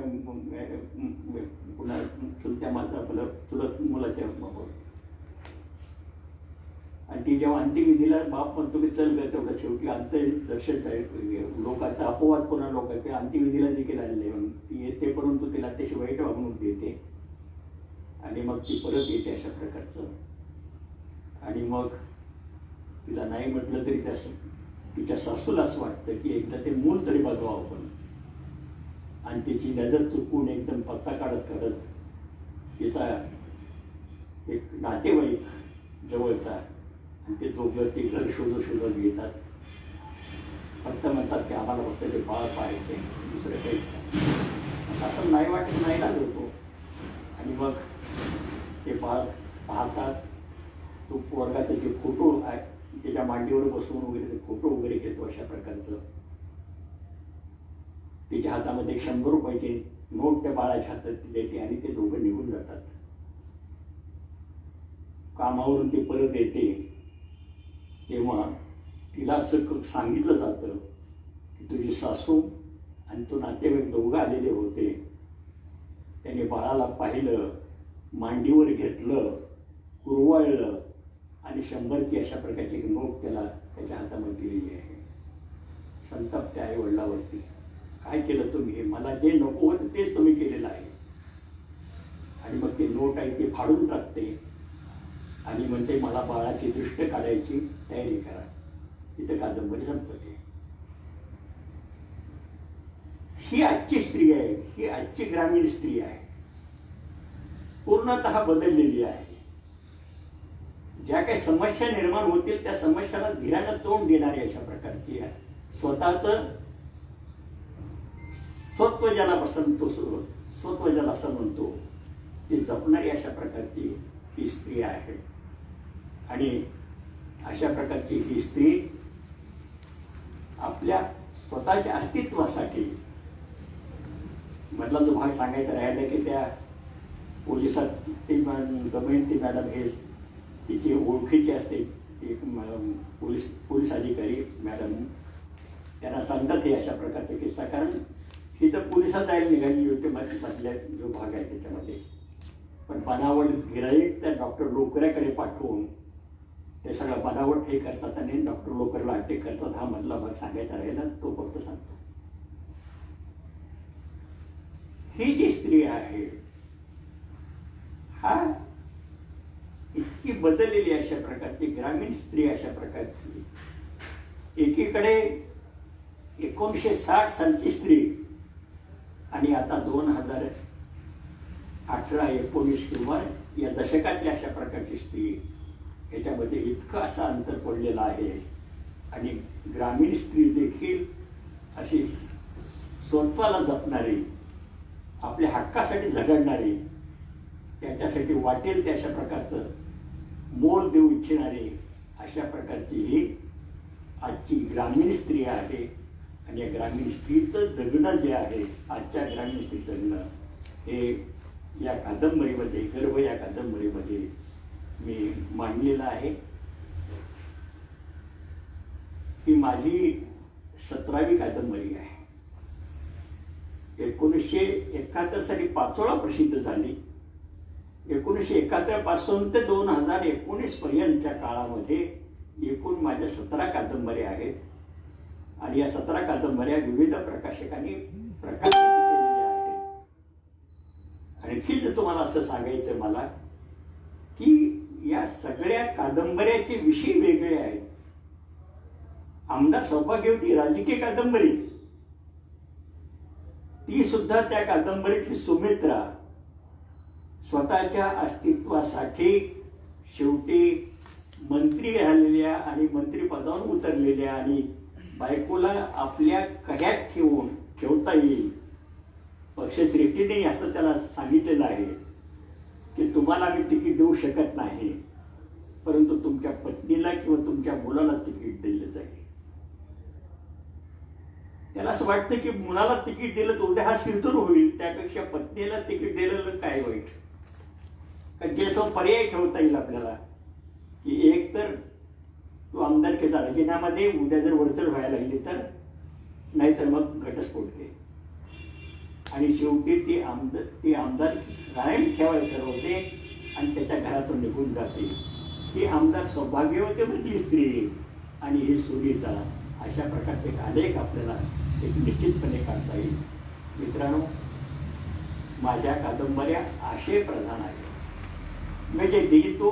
पुन्हा चुलत मुलाच्या बाबत. आणि ती जेव्हा अंत्यविधीला बाप म्हणतो की चल ग तेवढं शेवटी दर्शन लोकांचा अपवाद पुन्हा लोकांच्या अंत्यविधीला देखील आलेले म्हणून ती येते, परंतु तिला त्याची वाईट वागणूक देते आणि मग ती परत येते अशा प्रकारचं. आणि मग तिला नाही म्हटलं तरी तिच्या सासूला असं वाटतं की एकदा ते मूल तरी बघावं आपण. आणि तिची नजर चुकून एकदम पत्ता काढत तिचा एक नातेवाईक जवळचा, आणि ते दोघं ते घर शोधत घेतात. फक्त म्हणतात की आम्हाला फक्त ते बाळ पाहायचे, दुसरं काहीच नाही. असं नाही वाटत, नाही लागत होतो. आणि मग ते बाळ पाहतात. तो पोरगा त्याचे फोटो त्याच्या मांडीवर बसवून वगैरे ते फोटो वगैरे घेतो अशा प्रकारचं. तिच्या हातामध्ये 100 रुपयाची नोट त्या बाळाच्या हातात देते आणि ते दोघं निघून जातात. कामावरून ती परत येते तेव्हा तिला असं सांगितलं जातं की तुझी सासू आणि तो नातेवाईक दोघं आलेले होते, त्याने बाळाला पाहिलं, मांडीवर घेतलं, कुरवाळलं आणि 100ची अशा प्रकारची एक नोट त्याला त्याच्या हातामध्ये दिलेली आहे. संतप्त आई वडिलावरती, काय केलं तुम्ही, हे मला जे नको होतं तेच तुम्ही केलेलं आहे. आणि मग ते नोट आहे ते फाडून टाकते आणि म्हणते मला बाळाची दृष्ट काढायची तयारी करा. इथं कादंबरी संपते. ही आजची स्त्री आहे, ही आजची ग्रामीण स्त्री आहे, पूर्णतः बदललेली आहे. ज्या काही समस्या निर्माण होतील त्या समस्याला धीरानं तोंड देणारी अशा प्रकारची आहे. स्वतःच स्वत्व ज्याला म्हणतो, स्वत्व ज्याला असं म्हणतो, ती जपणारी अशा प्रकारची ही स्त्री आहे. आणि अशा प्रकारची ही स्त्री आपल्या स्वतःच्या अस्तित्वासाठी, मधला जो भाग सांगायचा राहिला की त्या पोलिसात दमयंती मॅडम हे तिची ओळखीची असते, एक पोलीस अधिकारी मॅडम, त्यांना सांगतात हे अशा प्रकारचा किस्सा. कारण ही तर पोलिसात जायला निघालेली होती मधल्या जो भाग आहे त्याच्यामध्ये. पण बनावट गिराईक त्या डॉक्टर लोकऱ्याकडे पाठवून ते सगळं बनावट हे करतात आणि डॉक्टर लोकरला अटक करतात. हा मधला भाग सांगायचा राहिला, तो फक्त सांगतो. ही जी स्त्री आहे, हा इतकी बदललेली अशा प्रकारची ग्रामीण स्त्री अशा प्रकारची, एकीकडे 1960 सालची स्त्री आणि आता 2018-19 किंवा या दशकातली अशा प्रकारची स्त्री, याच्यामध्ये इतकं असं अंतर पडलेलं आहे. आणि ग्रामीण स्त्री देखील अशी स्वत्वाला जपणारी, आपल्या हक्कासाठी झगडणारी, त्याच्यासाठी वाटेल त्या अशा प्रकारचं मोल देऊ इच्छिणारी अशा प्रकारची ही आजची ग्रामीण स्त्री आहे. आणि या ग्रामीण स्त्रीचं जगणं जे आहे, आजच्या ग्रामीण स्त्री जगणं, हे या कादंबरीमध्ये, गर्भ या कादंबरीमध्ये मी मांडलेलं आहे. ही माझी 17वी कादंबरी आहे. 1971 साली पाचोळा प्रसिद्ध झाली. 1971 पासून ते 2019 पर्यंतच्या काळामध्ये एकूण माझ्या 17 कादंबऱ्या आहेत. आणि या 17 कादंबऱ्या विविध प्रकाशकांनी प्रकाशित केलेल्या आहेत. आणखी जर तुम्हाला असं सांगायचं मला की या सगळ्या कादंबऱ्याचे विषय वेगळे आहेत. आमदार सौभाग्यवती राजकीय कादंबरी, ती सुद्धा त्या कादंबरीतली सुमित्रा स्वतःच्या अस्तित्वासाठी शेवटी मंत्री झालेल्या आणि मंत्रिपदावर उतरलेल्या आणि बायकोला आपल्या कह्यात ठेवता येईल, पक्षश्रेष्ठीने असं त्याला सांगितलेलं आहे की तुम्हाला मी तिकीट देऊ शकत नाही, परंतु तुमच्या पत्नीला किंवा तुमच्या मुलाला तिकीट दिलं जाईल. त्याला असं वाटतं की मुलाला तिकीट दिलं तर उद्या हा शिरतूर होईल, त्यापेक्षा पत्नीला तिकीट दिलेलं काय वाईट. कारण जे पर्याय ठेवता येईल आपल्याला की एक तर तू आमदारकीचा राजीनामा दे, उद्या जर वरचढ व्हायला लागली तर, नाहीतर मग घटस्फोट दे. आणि शेवटी ती आमदार कायम ठेवायला ठरवते आणि त्याच्या घरातून निघून जाते. ही आमदार सौभाग्यवती म्हटली स्त्री आणि ही सुनीता, अशा प्रकारचे आलेख आपल्याला एक निश्चितपणे काढता येईल. मित्रांनो, माझ्या कादंबऱ्या आशयप्रधान आहेत. मी जे लिहितो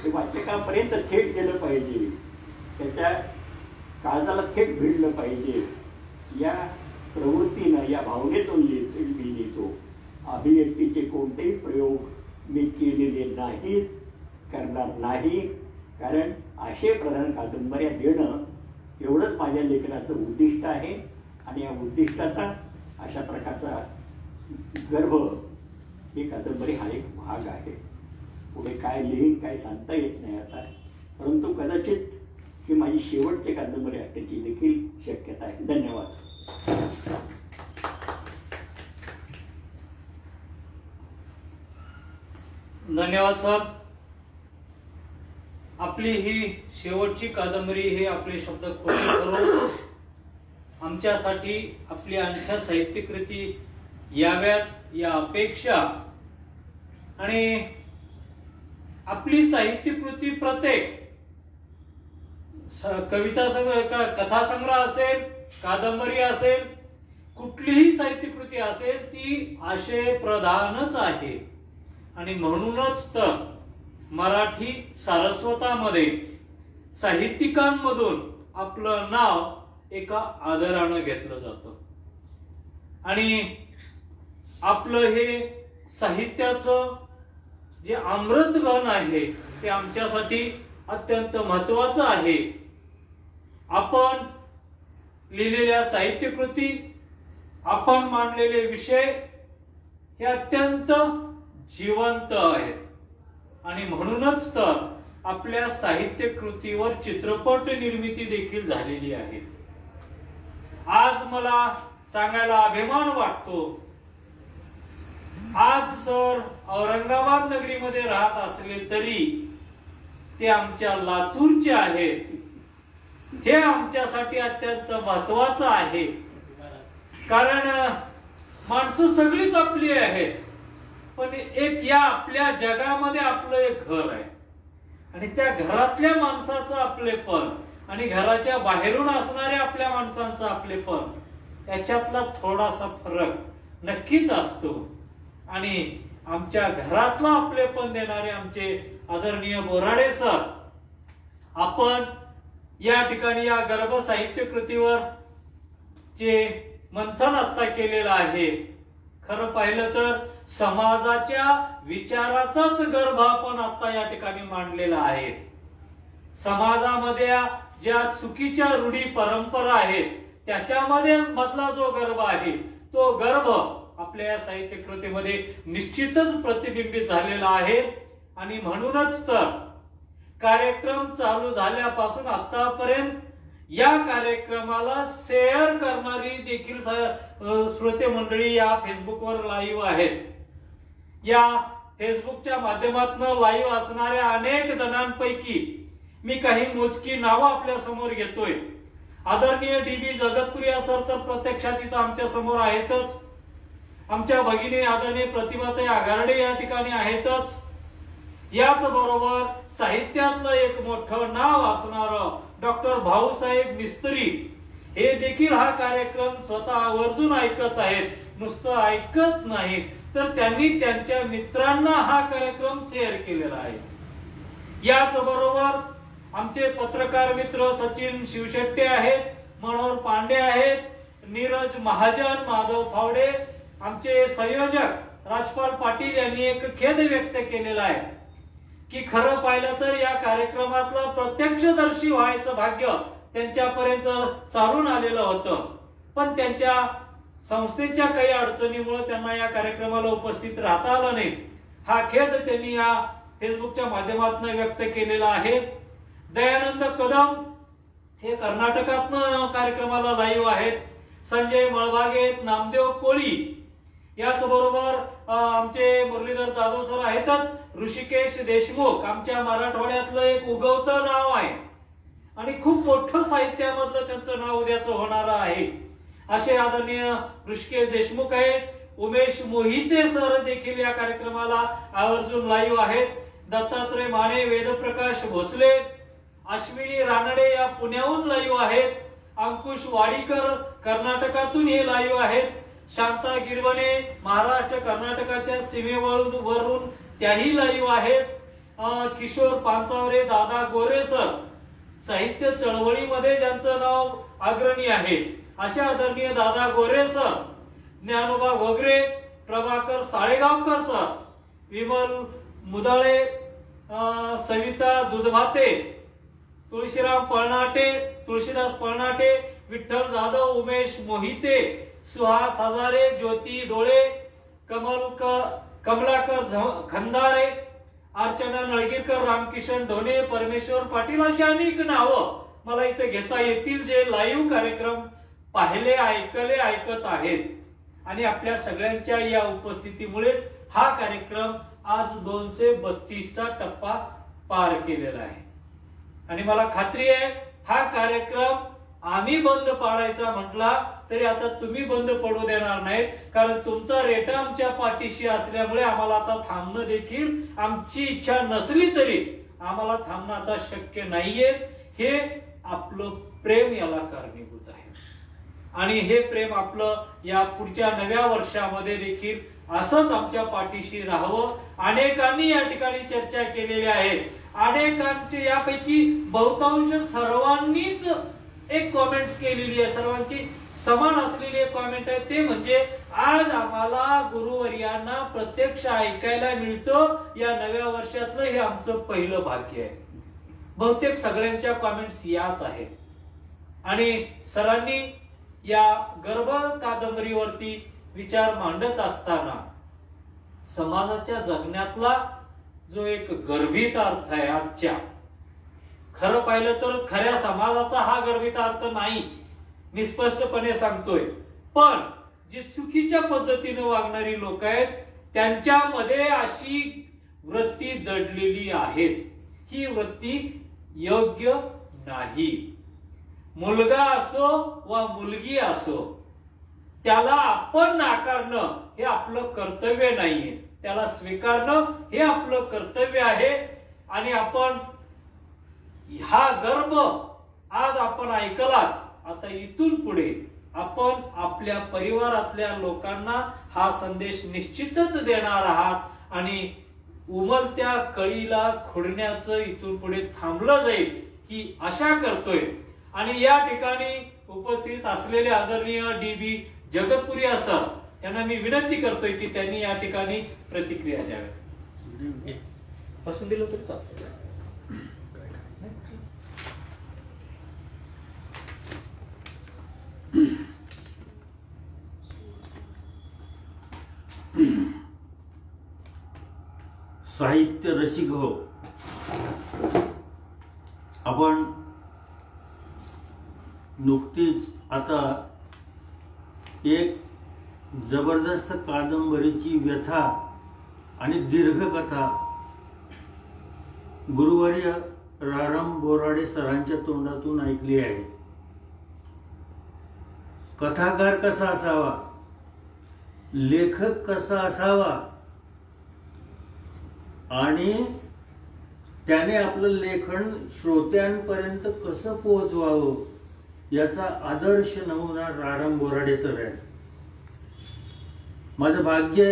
ते वाचकापर्यंत थेट गेलं पाहिजे, त्याच्या काळजाला थेट भिडलं पाहिजे, या प्रवृत्तीनं, या भावनेतून मी लिहितो. अभिव्यक्तीचे कोणतेही प्रयोग मी केलेले नाहीत, करणार नाही. कारण आशयप्रधान कादंबऱ्या देणं एवढंच माझ्या लेखनाचं उद्दिष्ट आहे. आणि या उद्दिष्टाचा अशा प्रकारचा गर्भ ही कादंबरी हा एक भाग आहे. पुढे काय लिहीन काय सांगता येत नाही आता, परंतु कदाचित ही माझी शेवटची कादंबरी असण्याची देखील शक्यता आहे. धन्यवाद. धन्यवाद सर. आपली ही शेवटची कादंबरी हे आपले शब्द खोटे करून आमच्यासाठी आपली आणखी साहित्यकृती याव्यात या अपेक्षा, आणि आपली साहित्यकृती प्रत्येक कविता कथासंग्रह असेल, कादंबरी असेल, कुठलीही साहित्यकृती असेल, ती आशयप्रधानच आहे. आणि म्हणूनच तर मराठी सारस्वतामध्ये साहित्यिकांमधून आपलं नाव एका आदरानं घेतलं जातं. आणि आपलं हे साहित्याचं जे अमृतगण आहे ते आमच्यासाठी अत्यंत महत्वाचं आहे. आपण लिहिलेल्या साहित्यकृती, आपण मांडलेले विषय हे अत्यंत जिवंत आहेत आणि म्हणूनच तर आपल्या साहित्य कृतीवर चित्रपट निर्मिती देखील झालेली आहे. आज मला सांगायला अभिमान वाटतो, आज सर औरंगाबाद नगरीमध्ये राहत असले तरी ते आमच्या लातूरचे आहेत. हे आमच्यासाठी अत्यंत महत्वाचं आहे, कारण माणसं सगळीच आपली आहेत, पण एक या आपल्या जगामध्ये आपलं एक घर आहे आणि त्या घरातल्या माणसाचं आपलेपण आणि घराच्या बाहेरून असणाऱ्या आपल्या माणसांचं आपलेपण याच्यातला थोडासा फरक नक्कीच असतो. आणि आमच्या घरातला आपलेपण देणारे आमचे आदरणीय बोराडे सर, आपण या ठिकाणी या गर्भ साहित्य कृतीवर जे मंथन आता केलेलं आहे, खरं पाहिलं तर समाजाच्या विचाराचाच गर्भ आपण आता या ठिकाणी मांडलेला आहे. समाजामध्ये ज्या चुकीच्या रूढी परंपरा आहेत त्याच्यामध्ये मधला जो गर्भ आहे तो गर्भ आपल्या साहित्य कृतीमध्ये निश्चितच प्रतिबिंबित झालेला आहे. आणि म्हणूनच तर कार्यक्रम चालू झाल्यापासून आतापर्यंत या कार्यक्रमाला शेअर करणारी देखील श्रोते मंडळी या फेसबुकवर लाईव्ह आहेत. या फेसबुकच्या माध्यमातून लाईव्ह असणाऱ्या अनेक जणांपैकी मी काही मोजकी नावं आपल्या समोर घेतोय. आदरणीय DB जगतप्रिया सर तर प्रत्यक्षात इथं आमच्या समोर आहेतच. आमच्या भगिनी आदरणीय प्रतिभाताई आगारडे या ठिकाणी आहेतच. याच बरोबर साहित्यातलं एक मोठं नाव असणारं डॉक्टर भाऊसाहेब मिस्त्री हे देखील हा कार्यक्रम स्वतः आवर्जून ऐकत आहेत. नुसतं ऐकत नाही तर त्यांनी त्यांच्या मित्रांना हा कार्यक्रम शेअर केलेला आहे. याच बरोबर आमचे पत्रकार मित्र सचिन शिवशेट्टे आहेत, मनोहर पांडे आहेत, नीरज महाजन, माधव फावडे, आमचे संयोजक राजपाल पाटील यांनी एक खेद व्यक्त केलेला आहे की खरं पाहिलं तर या कार्यक्रमातलं प्रत्यक्षदर्शी व्हायचं भाग्य त्यांच्यापर्यंत चालून आलेलं होतं, पण त्यांच्या संस्थेच्या काही अडचणीमुळे त्यांना या कार्यक्रमाला उपस्थित राहता आलं नाही. हा खेद त्यांनी या फेसबुकच्या माध्यमातून व्यक्त केलेला आहे. दयानंद कदम हे कर्नाटकातनं कार्यक्रमाला लाईव्ह आहेत. संजय मळबागे, नामदेव कोळी, याच बरोबर आमचे मुरलीधर जाधव सर आहेतच. ऋषिकेश देशमुख आमच्या मराठवाड्यातलं एक उगवतं नाव आहे आणि खूप मोठं साहित्यामधलं त्यांचं नाव उद्याचं होणार आहे. असे आदरणीय ऋषिकेश देशमुख आहेत. उमेश मोहिते सर देखील या कार्यक्रमाला आवर्जून लाईव्ह आहेत. दत्तात्रय माने, वेदप्रकाश भोसले, अश्विनी रानडे या पुण्याहून लाईव्ह आहेत. अंकुश वाडीकर कर्नाटकातून हे लाईव्ह आहेत. शांता गिरवणे महाराष्ट्र कर्नाटकाच्या सीमेवरून त्याही लाईव्ह आहेत. किशोर पानचावरे, दादा गोरे सर साहित्य चळवळीमध्ये ज्यांचं नाव अग्रणी आहे अशा आदरणीय दादा गोरे सर, ज्ञानोबा घोगरे, प्रभाकर साळेगावकर सर, विमल मुदाळे, सविता दुधभाते, तुळशीराम पळनाटे, तुळशीदास पळनाटे, विठ्ठल जाधव, उमेश मोहिते, सुहास हजारे, ज्योती डोळे, कमलाकर खंदारे, अर्चना नळगीरकर, रामकिशन ढोणे, परमेश्वर पाटील अशी अनेक नावं मला इथे घेता येतील जे लाईव्ह कार्यक्रम पाहिले, ऐकले, ऐकत आहेत. आणि आपल्या सगळ्यांच्या या उपस्थितीमुळेच हा कार्यक्रम आज 232चा टप्पा पार केलेला आहे. आणि मला खात्री आहे हा कार्यक्रम आम्ही बंद पाडायचा म्हटला तरी आता तुम्ही बंद पडू देणार नाहीत, कारण तुमचा रेटा आमच्या पाठीशी असल्यामुळे आम्हाला आता थांबणं देखील आमची इच्छा नसली तरी आम्हाला थांबणं आता शक्य नाहीये. हे आपलं प्रेम याला कारणीभूत आहे आणि हे प्रेम आपलं या पुढच्या नव्या वर्षामध्ये देखील असंच आमच्या पाठीशी राहावं. अनेकांनी या ठिकाणी चर्चा केलेली आहे. अनेकांचे यापैकी बहुतांश सर्वांनीच एक कॉमेंट्स केलेली आहे, सर्वांची समान असलेली एक कॉमेंट आहे, ते म्हणजे आज आम्हाला गुरुवर्यांना प्रत्यक्ष ऐकायला मिळतं या नव्या वर्षातलं हे आमचं पहिलं भाग्य आहे. बहुतेक सगळ्यांच्या कॉमेंट्स याच आहेत आणि सरांनी या गर्भ कादंबरीवरती विचार मांडत असताना समाजाच्या जगण्यातला जो एक गर्भित अर्थ आहे आजच्या, खरं पाहिलं तर खऱ्या समाजाचा हा गर्भित अर्थ नाही, मी स्पष्टपणे सांगतोय. पण जी चुकीच्या पद्धतीने वागणारी लोक आहेत त्यांच्यामध्ये अशी वृत्ती दडलेली आहेत. ही वृत्ती योग्य नाही. मुलगा असो वा मुलगी असो, त्याला आपण नाकारणं हे आपलं कर्तव्य नाहीये, त्याला स्वीकारणं हे आपलं कर्तव्य आहे. आणि आपण हा गर्भ आज आपण ऐकलात, आता इथून पुढे आपण आपल्या परिवारातल्या लोकांना हा संदेश निश्चितच देणार आहात आणि उमलत्या कळीला खोडण्याचं इथून पुढे थांबलं जाईल ही आशा करतोय. आणि या ठिकाणी उपस्थित असलेले आदरणीय DB जगतपुरी सर यांना मी विनंती करतोय की त्यांनी या ठिकाणी प्रतिक्रिया द्यावी. बसून दिलं तर चालतं. साहित्य रसिक हो, आपण नुकतीच आता एक जबरदस्त कादंबरीची व्यथा आणि दीर्घकथा गुरुवर्य रारम बोराडे सरांच्या तोंडातून ऐकली आहे. कथाकार कसा असावा, लेखक कसा असावा आणि त्याने आपलं लेखन श्रोत्यांपर्यंत कसं पोहोचवावं याचा आदर्श नमुना रारम बोराडे सर आहे. माझं भाग्य,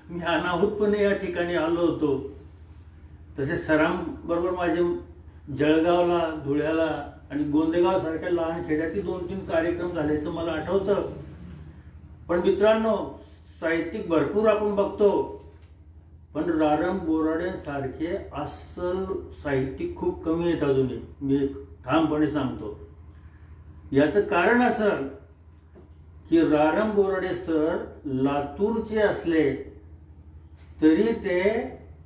मी अनाहूतपणे या ठिकाणी आलो होतो. तसे सरांबरोबर माझे जळगावला, धुळ्याला आणि गोंदेगाव सारख्या लहान खेड्यातील 2-3 कार्यक्रम झाल्याचं मला आठवतं. पण मित्रांनो, साहित्यिक भरपूर आपण बघतो, पण रारम बोराडे सारखे अस्सल साहित्यिक खूप कमी आहेत अजूनही, मी ठामपणे सांगतो. याचं कारण असं की रारम बोराडे सर लातूरचे असले तरी ते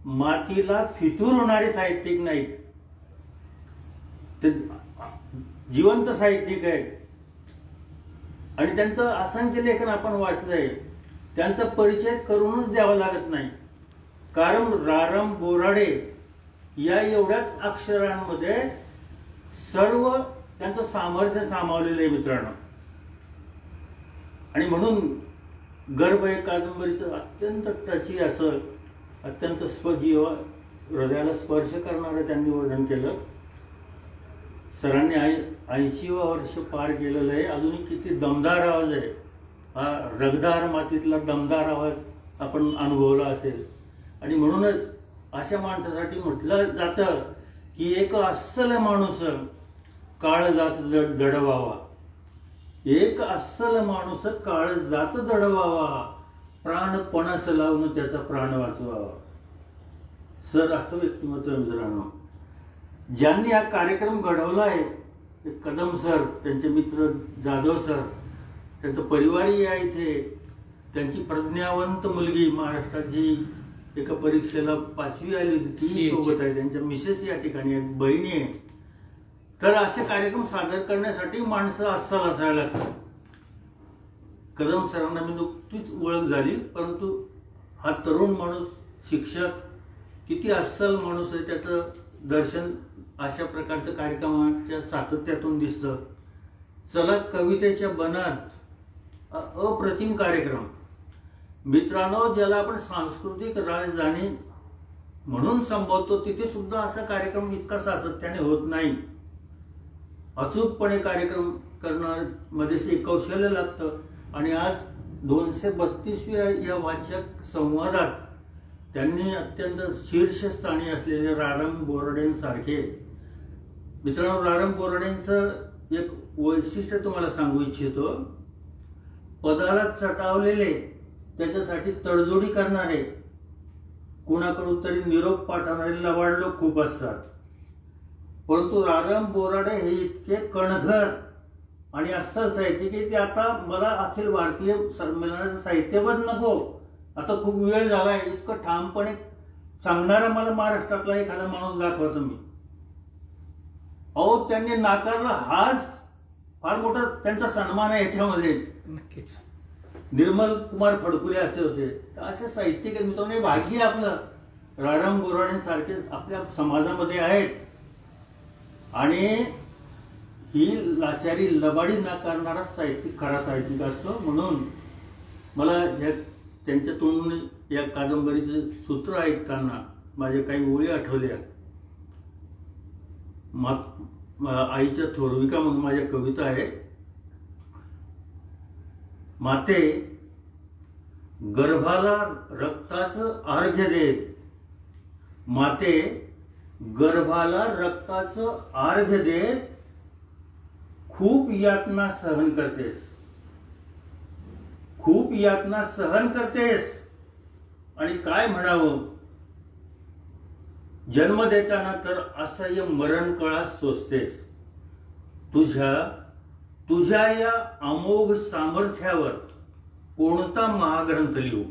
मातीला फितूर होणारे साहित्यिक नाहीत. ते जिवंत साहित्यिक आहेत आणि त्यांचं असंख्य लेखन आपण वाचलंय. त्यांचा परिचय करूनच द्यावा लागत नाही, कारण रारम बोराडे या एवढ्याच अक्षरांमध्ये सर्व त्यांचं सामर्थ्य सामावलेलं आहे मित्रांनो. आणि म्हणून गर्भ या कादंबरीचं अत्यंत टची असं, अत्यंत स्वजीव हृदयाला स्पर्श करणारं त्यांनी वर्णन केलं. सरांनी 80वे वर्ष पार केलेलं आहे. अजूनही किती दमदार आवाज आहे हा, रगदार मातीतला दमदार आवाज आपण अनुभवला असेल. आणि म्हणूनच अशा माणसासाठी म्हटलं जातं की एक अस्सल माणूस काळ जात दडवावा, एक अस्सल माणूस काळ जात दडवावा, प्राण पणास लावून त्याचा प्राण वाचवावा. सर असं व्यक्तिमत्व मित्रांनो. ज्यांनी हा कार्यक्रम घडवला आहे ते कदम सर, त्यांचे मित्र जाधव सर, त्यांचं परिवारही आहे इथे. त्यांची प्रज्ञावंत मुलगी महाराष्ट्रात जी एका परीक्षेला 5वी आली होती ती सोबत आहे. त्यांच्या मिसेस या ठिकाणी आहेत, बहिणी आहे. तर असे कार्यक्रम सादर करण्यासाठी माणसं अस्सल असायला लागतात. कदम सरांना मी नुकतीच ओळख झाली, परंतु हा तरुण माणूस, शिक्षक, किती अस्सल माणूस आहे त्याचं दर्शन अशा प्रकारचं कार्यक्रमाच्या सातत्यातून दिसतं. चला कवितेच्या बनात अप्रतिम कार्यक्रम मित्रांनो, ज्याला आपण सांस्कृतिक राजधानी म्हणून संबोधतो, तिथे सुद्धा असा कार्यक्रम इतका सातत्याने होत नाही. अचूकपणे कार्यक्रम करण्यामध्ये कौशल्य लागतं. आणि आज 232व्या या वाचक संवादात त्यांनी अत्यंत शीर्षस्थानी असलेले रारम बोराडेंसारखे मित्रांनो, रारम बोराडेंचं एक वैशिष्ट्य तुम्हाला सांगू इच्छितो. पदाला चटावलेले, त्याच्यासाठी तडजोडी करणारे, कुणाकडून तरी निरोप पाठवणारे लवाड लोक खूप असतात. परंतु रारम बोराडे हे इतके कणखर आणि अस्सल साहित्यिक आहे, की आता मला अखिल भारतीय संमेलनाचं साहित्यपद नको, आता खूप वेळ झालाय, इतकं ठामपणे सांगणारा मला महाराष्ट्रातला एखादा माणूस दाखवतो मी. अहो त्यांनी नाकारला, हाच फार मोठा त्यांचा सन्मान आहे याच्यामध्ये. नक्कीच. निर्मल कुमार फडकुले असे होते. तर असे साहित्यिक मित्रांनो, भाग्य आपलं राराम बोराडे सारखे आपल्या समाजामध्ये आहेत. आणि ही लाचारी लबाडी नाकारणारा साहित्यिक खरा साहित्यिक असतो. म्हणून मला त्यांच्या तोंडून या कादंबरीचे सूत्र ऐकताना माझ्या काही ओळी आठवल्या. आईच्या थोरविका म्हणून माझ्या कविता आहे. माते गर्भाला रक्ताचं अर्घ्य देत, माते गर्भाला रक्ताचं अर्घ्य देत, खूप यातना सहन करतेस, खूप यातना सहन करतेस. आणि काय म्हणावं, जन्म देताना तर असह्य मरण कळास सोसतेस. तुझ्या या अमोघ सामर्थ्यावर कोणता महाग्रंथ लिहू.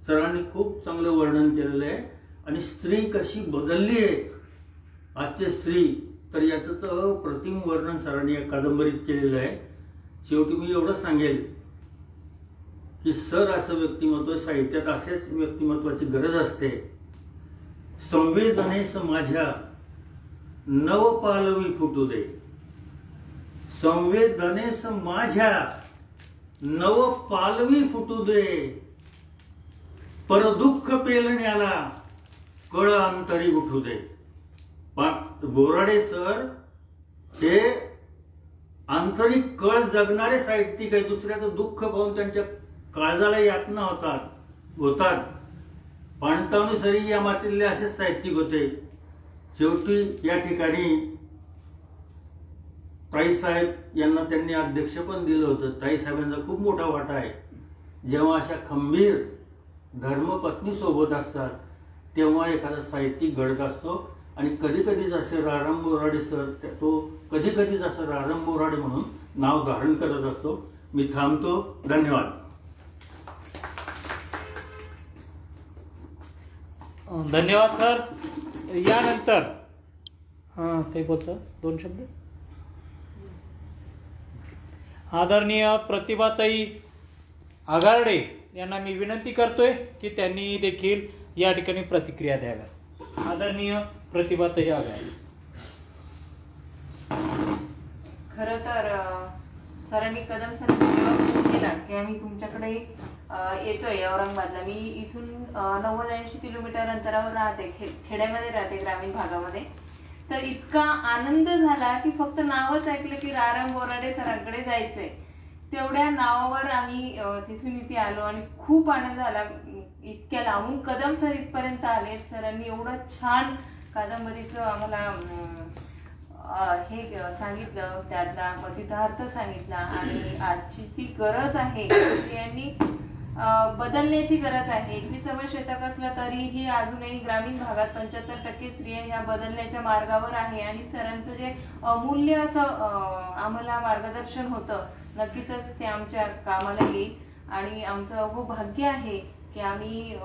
सरांनी खूप चांगलं वर्णन केलेलं आहे. आणि स्त्री कशी बदलली आहे आजचे स्त्री, तर याचं तर अप्रतिम वर्णन सरांनी या कादंबरीत केलेलं आहे. शेवटी मी एवढंच सांगेल की सर असं व्यक्तिमत्व, साहित्यात असेच व्यक्तिमत्वाची गरज असते. संवेदनेस माझ्या नवपालवी फुटू दे, संवेदनेस माझ्या नवपालवी फुटू दे, परदुःख पेलण्याला कळ अंतरी उठू दे. बोराडे सर हे आंतरिक कळ जगणारे साहित्यिक आहे. दुसऱ्याचं दुःख पाहून त्यांच्या काळजाला यातना होतात. पाणतावणी सरी या मातीतले असेच साहित्यिक होते. शेवटी या ठिकाणी ताईसाहेब यांना त्यांनी अध्यक्ष पण दिलं होतं. ताईसाहेबांचा खूप मोठा वाटा आहे. जेव्हा अशा खंबीर धर्मपत्नी सोबत असतात तेव्हा एखादा साहित्यिक घडत असतो. आणि कधी कधीच असे राराम बोराडे सर, तो कधी कधीच असं राराम बोराडे म्हणून नाव धारण करत असतो. मी थांबतो. धन्यवाद. धन्यवाद सर. यानंतर ते बोलतो 2 शब्द. आदरणीय प्रतिभाताई आगारडे यांना मी विनंती करतोय की त्यांनी देखील या ठिकाणी प्रतिक्रिया द्याव्या. आदरणीय प्रतिभाताई आगारडे. खरं तर सरांनी कदम सरांनी फोन केला की आम्ही तुमच्याकडे येतोय औरंगाबादला. मी इथून 90-80 किलोमीटर अंतरावर राहते, खेड्यामध्ये राहते, ग्रामीण भागामध्ये. तर इतका आनंद झाला की फक्त नावच ऐकलं की राराम बोराडे सरांकडे जायचंय, तेवढ्या नावावर आम्ही तिथून इथे आलो आणि खूप आनंद झाला. इतक्या लांबून कदम सर इथपर्यंत आले. सरांनी एवढं छान कादंबरीचं आम्हाला हे सांगितलं, त्यातला मतितार्थ सांगितला. आणि आजची ती गरज आहे, स्त्रियांनी बदलण्याची गरज आहे. 21वे शतक असलं तरीही अजूनही ग्रामीण भागात 75% स्त्रिया ह्या बदलण्याच्या मार्गावर आहे. आणि सरांचं जे अमूल्य असं आम्हाला मार्गदर्शन होतं, नक्कीच ते आमच्या कामाला येईल. आणि आमचं हो भाग्य आहे की आम्ही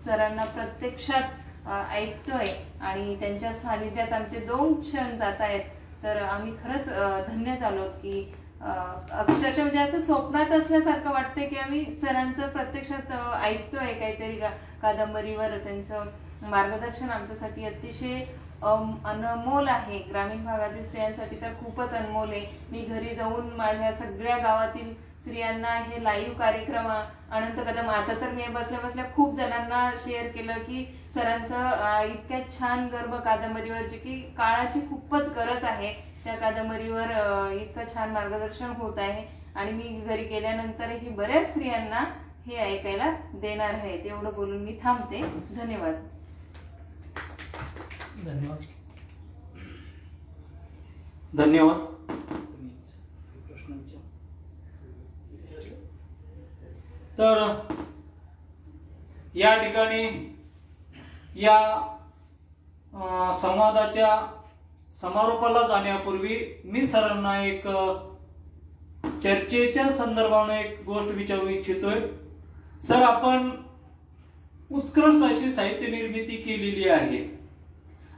सरांना प्रत्यक्षात ऐकतोय आणि त्यांच्या सानिध्यात आमचे 2 क्षण जात आहेत. तर आम्ही खरंच धन्य झालो की अक्षरशः म्हणजे असं स्वप्नात असल्यासारखं वाटतंय की आम्ही सरांचं प्रत्यक्षात ऐकतोय काहीतरी. कादंबरीवर त्यांचं मार्गदर्शन आमच्यासाठी अतिशय अनमोल आहे. ग्रामीण भागातील स्त्रियांसाठी तर खूपच अनमोल आहे. मी घरी जाऊन माझ्या सगळ्या गावातील स्त्रियांना हे लाईव्ह कार्यक्रम अनंत कदम, आता तर मी बसल्या बसल्या खूप जणांना शेअर केलं की सरांचं इतक्या छान गर्भ कादंबरीवर, जी की काळाची खूपच गरज आहे, त्या कादंबरीवर इतकं छान मार्गदर्शन होत आहे. आणि मी घरी गेल्यानंतरही बऱ्याच स्त्रियांना हे ऐकायला देणार आहे. एवढं बोलून मी थांबते. धन्यवाद. धन्यवाद. धन्यवाद. तर या ठिकाणी या संवादाच्या समारोपाला जाण्यापूर्वी मी सरांना एक चर्चेच्या संदर्भाने एक गोष्ट विचारू इच्छितोय. सर, आपण उत्कृष्ट अशी साहित्य निर्मिती केलेली आहे.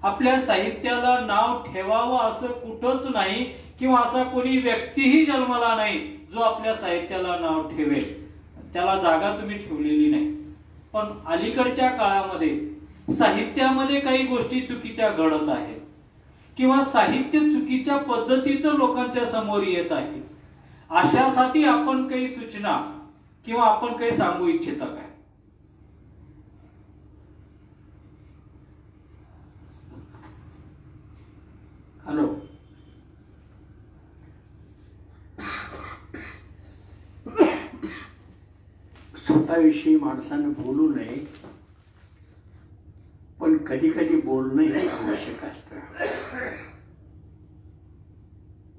आपल्या साहित्याला नाव ठेवावं असं कुठंच नाही, किंवा असा कोणी व्यक्तीही जन्माला नाही जो आपल्या साहित्याला नाव ठेवेल. त्याला जागा तुम्ही ठेवलेली नाही. पण अलीकडच्या काळामध्ये साहित्यामध्ये काही गोष्टी चुकीच्या घडत आहेत, किंवा साहित्य चुकीच्या पद्धतीचं लोकांच्या समोर येत आहे. अशासाठी आपण काही सूचना किंवा आपण काही सांगू इच्छिता काय? हॅलो, स्वतःविषयी माणसानं बोलू नये, पण कधी कधी बोलणं हे आवश्यक असतं.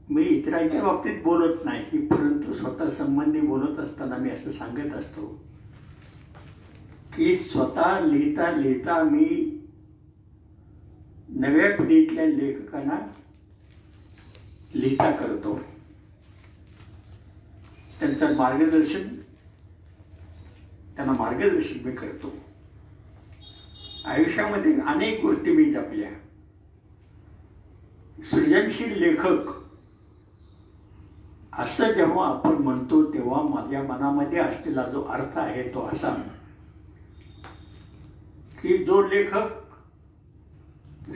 मी इतरांच्या बाबतीत बोलत नाही, परंतु स्वतः संबंधी बोलत असताना मी असं सांगत असतो की स्वतः लिहिता लिहिता मी नव्या पिढीतल्या लेखकांना लिहिता करतो. त्यांचं त्यांना मार्गदर्शन मी करतो. आयुष्यामध्ये अनेक गोष्टी मी जपल्या. सृजनशील लेखक असं जेव्हा आपण म्हणतो तेव्हा माझ्या मनामध्ये असलेला जो अर्थ आहे तो असा की जो लेखक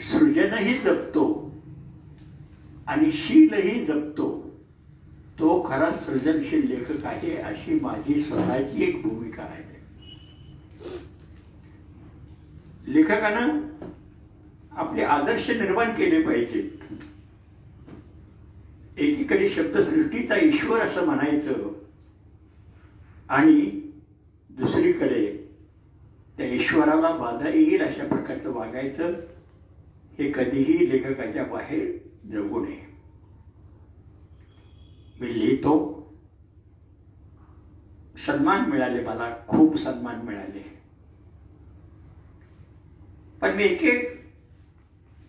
सृजनही जपतो आणि शीलही जपतो तो खरा सृजनशील लेखक आहे, अशी माझी स्वतःची एक भूमिका आहे. लेखकानं आपले आदर्श निर्माण केले पाहिजेत. एकीकडे शब्दसृष्टीचा ईश्वर असं म्हणायचं आणि दुसरीकडे त्या ईश्वराला बाधा येईल अशा प्रकारचं वागायचं, हे कधीही लेखकाच्या बाहेर जगू नये. मी लिहितो, सन्मान मिळाले, मला खूप सन्मान मिळाले. पण मी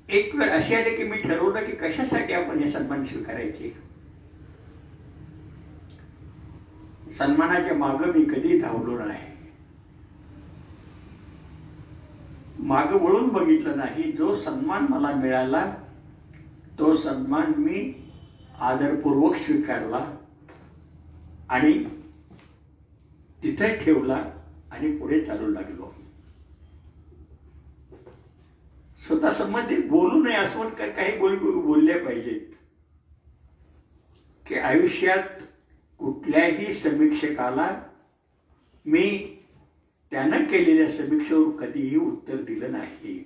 एक वेळ अशी आली की मी ठरवलं की कशासाठी आपण हे सन्मान स्वीकारायचे. सन्मानाच्या मागं मी कधी धावलो नाही, मागं वळून बघितलं नाही. जो सन्मान मला मिळाला तो सन्मान मी आदरपूर्वक स्वीकारला आणि तिथेच ठेवला आणि पुढे चालू लागलो. स्वतः संबंधित बोलू नये असं काही बोलल्या पाहिजेत की आयुष्यात कुठल्याही समीक्षकाला मी त्यानं केलेल्या समीक्षेवर कधीही उत्तर दिलं नाही.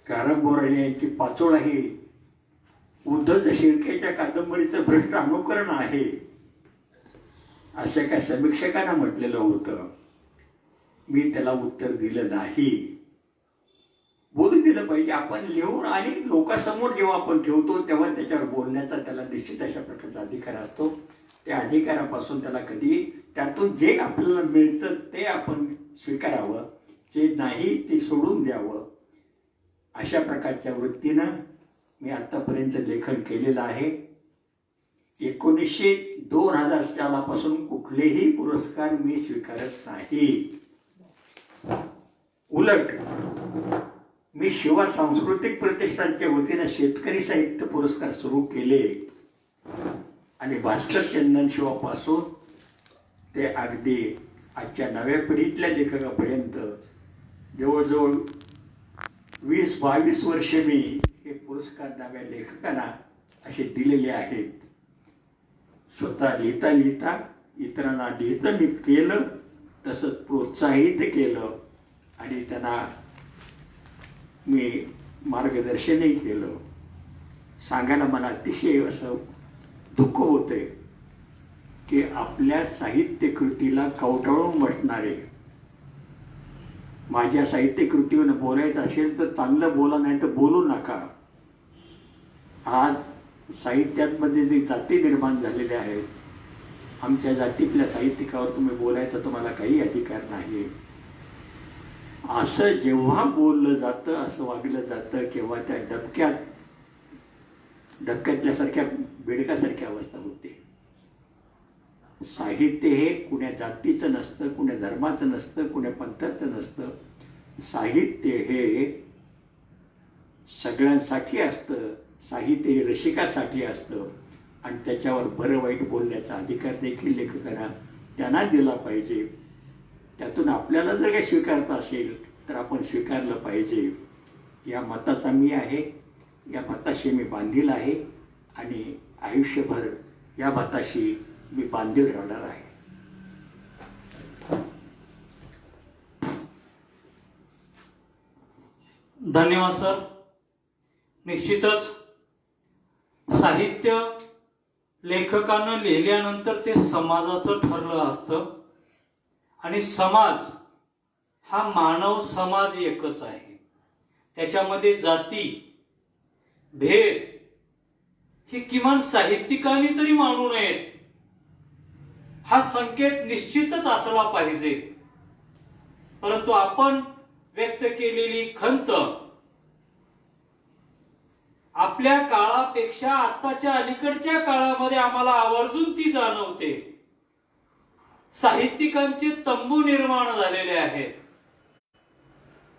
रा.र. बोराडे यांची पाचोळ आहे, उद्धव शिर्केच्या कादंबरीचं भ्रष्ट अनुकरण आहे असं एका समीक्षकानं म्हटलेलं होतं. मी त्याला उत्तर दिलं नाही. बोलू दिलं पाहिजे. आपण लिहून आणि लोकांसमोर जेव्हा आपण ठेवतो तेव्हा त्याच्यावर बोलण्याचा त्याला निश्चित अशा प्रकारचा अधिकार असतो. त्या अधिकारापासून त्याला कधी त्यातून जे आपल्याला मिळतं ते आपण स्वीकारावं, जे नाही ते सोडून द्यावं, अशा प्रकारच्या वृत्तीनं मी आतापर्यंत लेखन केलेलं आहे. 2000 सालापासून कुठलेही पुरस्कार मी स्वीकारत नाही. उलट मी शिवा सांस्कृतिक प्रतिष्ठानच्या वतीनं शेतकरी साहित्य पुरस्कार सुरू केले आणि भास्कर चंदन शिवापासून ते अगदी आजच्या नव्या पिढीतल्या लेखकापर्यंत जवळजवळ 20-22 वर्षे मी हे पुरस्कार नव्या लेखकांना असे दिलेले आहेत. स्वतः लिहिता लिहिता इतरांना लिहितं मी केलं, तसंच प्रोत्साहित केलं आणि त्यांना मी मार्गदर्शनही केलं. सांगायला मला अतिशय असं दुःख होतंय की आपल्या साहित्य कृतीला कवटाळून बसणारे, माझ्या साहित्य कृतीवर बोलायचं असेल तर चांगलं बोला, नाही तर बोलू नका. आज साहित्यामध्ये जे जाती निर्माण झालेल्या आहेत, आमच्या जातीतल्या साहित्यिकावर तुम्ही बोलायचा तुम्हाला काही अधिकार नाही. असं जेव्हा बोललं जातं, असं वागलं जातं, केव्हा त्या डबक्यात धक्क्यातल्यासारख्या बेडकासारखी अवस्था होते. साहित्य हे कुण्या जातीचं नसतं, कुण्या धर्माचं नसतं, कुण्या पंथाचं नसतं. साहित्य हे सगळ्यांसाठी असतं. साहित्य हे रसिकासाठी असतं आणि त्याच्यावर बरं वाईट बोलण्याचा अधिकार देखील लेखकांना त्यांना दिला पाहिजे. त्यातून आपल्याला जर काही स्वीकारता असेल तर आपण स्वीकारलं पाहिजे. या मताचा मी आहे, या मताशी मी बांधील आहे आणि आयुष्यभर या मताशी मी बांधील राहणार आहे. धन्यवाद सर. निश्चितच साहित्य लेखकानं लिहिल्यानंतर ते समाजाचं ठरलं असतं आणि समाज हा मानव समाज एकच आहे. त्याच्यामध्ये जाती भेद हे किमान साहित्यिकांनी तरी मानू नयेत हा संकेत निश्चितच असला पाहिजे. परंतु आपण व्यक्त केलेली खंत आपल्या काळापेक्षा आताच्या अलीकडच्या काळामध्ये आम्हाला आवर्जून ती जाणवते. साहित्यिकांचे तंबू निर्माण झालेले आहेत.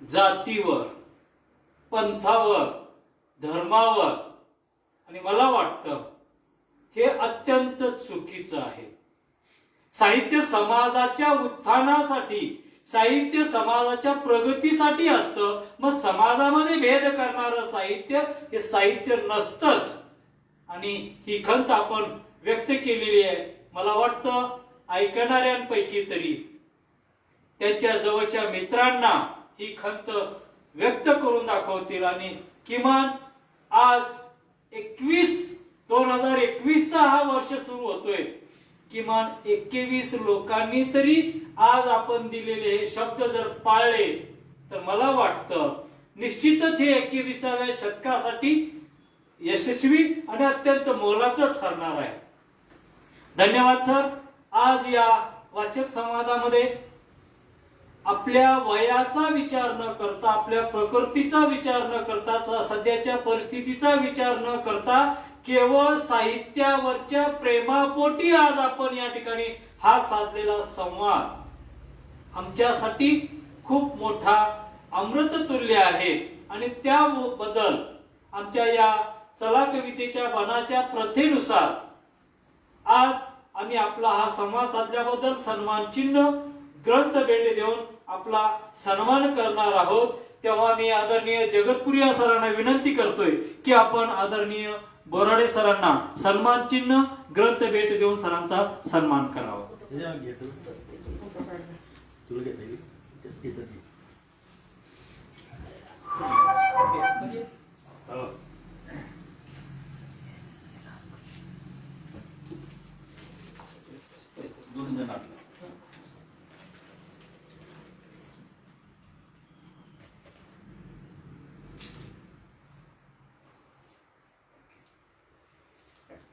जातीवर, पंथावर, धर्मावर, आणि मला वाटतं हे अत्यंत चुकीचं आहे. साहित्य समाजाच्या उत्थानासाठी, साहित्य समाजाच्या प्रगतीसाठी असतं. मग समाजामध्ये भेद करणारं साहित्य हे साहित्य नसतंच. आणि ही खंत आपण व्यक्त केलेली आहे. मला वाटतं ऐकणाऱ्यांपैकी तरी त्यांच्या जवळच्या मित्रांना ही खंत व्यक्त करून दाखवतील आणि किमान आज 2021 चा हा वर्ष सुरू होतोय. किमान 21 लोकांनी तरी आज आपण दिलेले हे शब्द जर पाळले तर मला वाटतं निश्चितच हे 21व्या शतकासाठी यशस्वी आणि अत्यंत मोलाचं ठरणार आहे. धन्यवाद सर. आज या वाचक संवादामध्ये आपल्या वयाचा विचार न करता, आपल्या प्रकृतीचा विचार न करता, सध्याच्या परिस्थितीचा विचार न करता केवळ साहित्यावरच्या प्रेमापोटी आज आपण या ठिकाणी हा साधलेला संवाद आमच्यासाठी खूप मोठा अमृततुल्य आहे. आणि त्याबद्दल आमच्या या चला कवितेच्या बनाच्या प्रथेनुसार आज आम्ही आपला हा संवाद साधल्याबद्दल सन्मान चिन्ह ग्रंथ भेट देऊन आपला सन्मान करणार आहोत. तेव्हा मी आदरणीय जगतपुरिया सरांना विनंती करतोय की आपण आदरणीय बोराडे सरांना सन्मान चिन्ह ग्रंथ भेट देऊन सरांचा सन्मान करावा.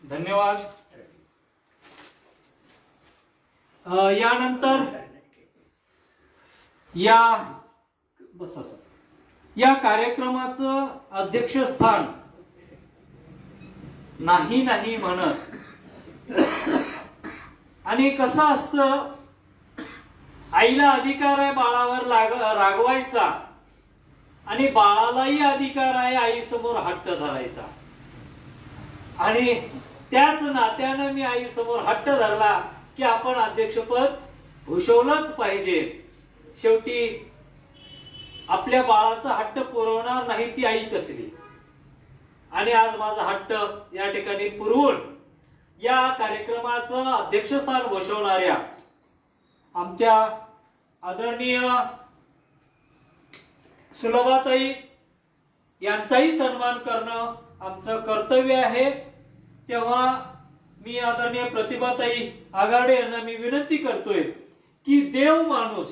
धन्यवाद. यानंतर या कार्यक्रमाचं अध्यक्षस्थान नाही म्हणत आणि कसं असतं, आईला अधिकार आहे बाळावर रागवायचा आणि बाळालाही अधिकार आहे आई समोर हट्ट धरायचा. आणि त्याच नात्यानं मी आई समोर हट्ट धरला की आपण अध्यक्षपद भूषवलंच पाहिजे. शेवटी आपल्या बाळाचा हट्ट पुरवणार नाही ती आई कसली. आणि आज माझा हट्ट या ठिकाणी पुरवून या कार्यक्रमाचं अध्यक्षस्थान भूषवणाऱ्या आमच्या आदरणीय सुलभाताई यांचाही सन्मान करणं आमचं कर्तव्य आहे. तेव्हा मी आदरणीय प्रतिभाताई आगाडे यांना मी विनंती करतोय की देव माणूस,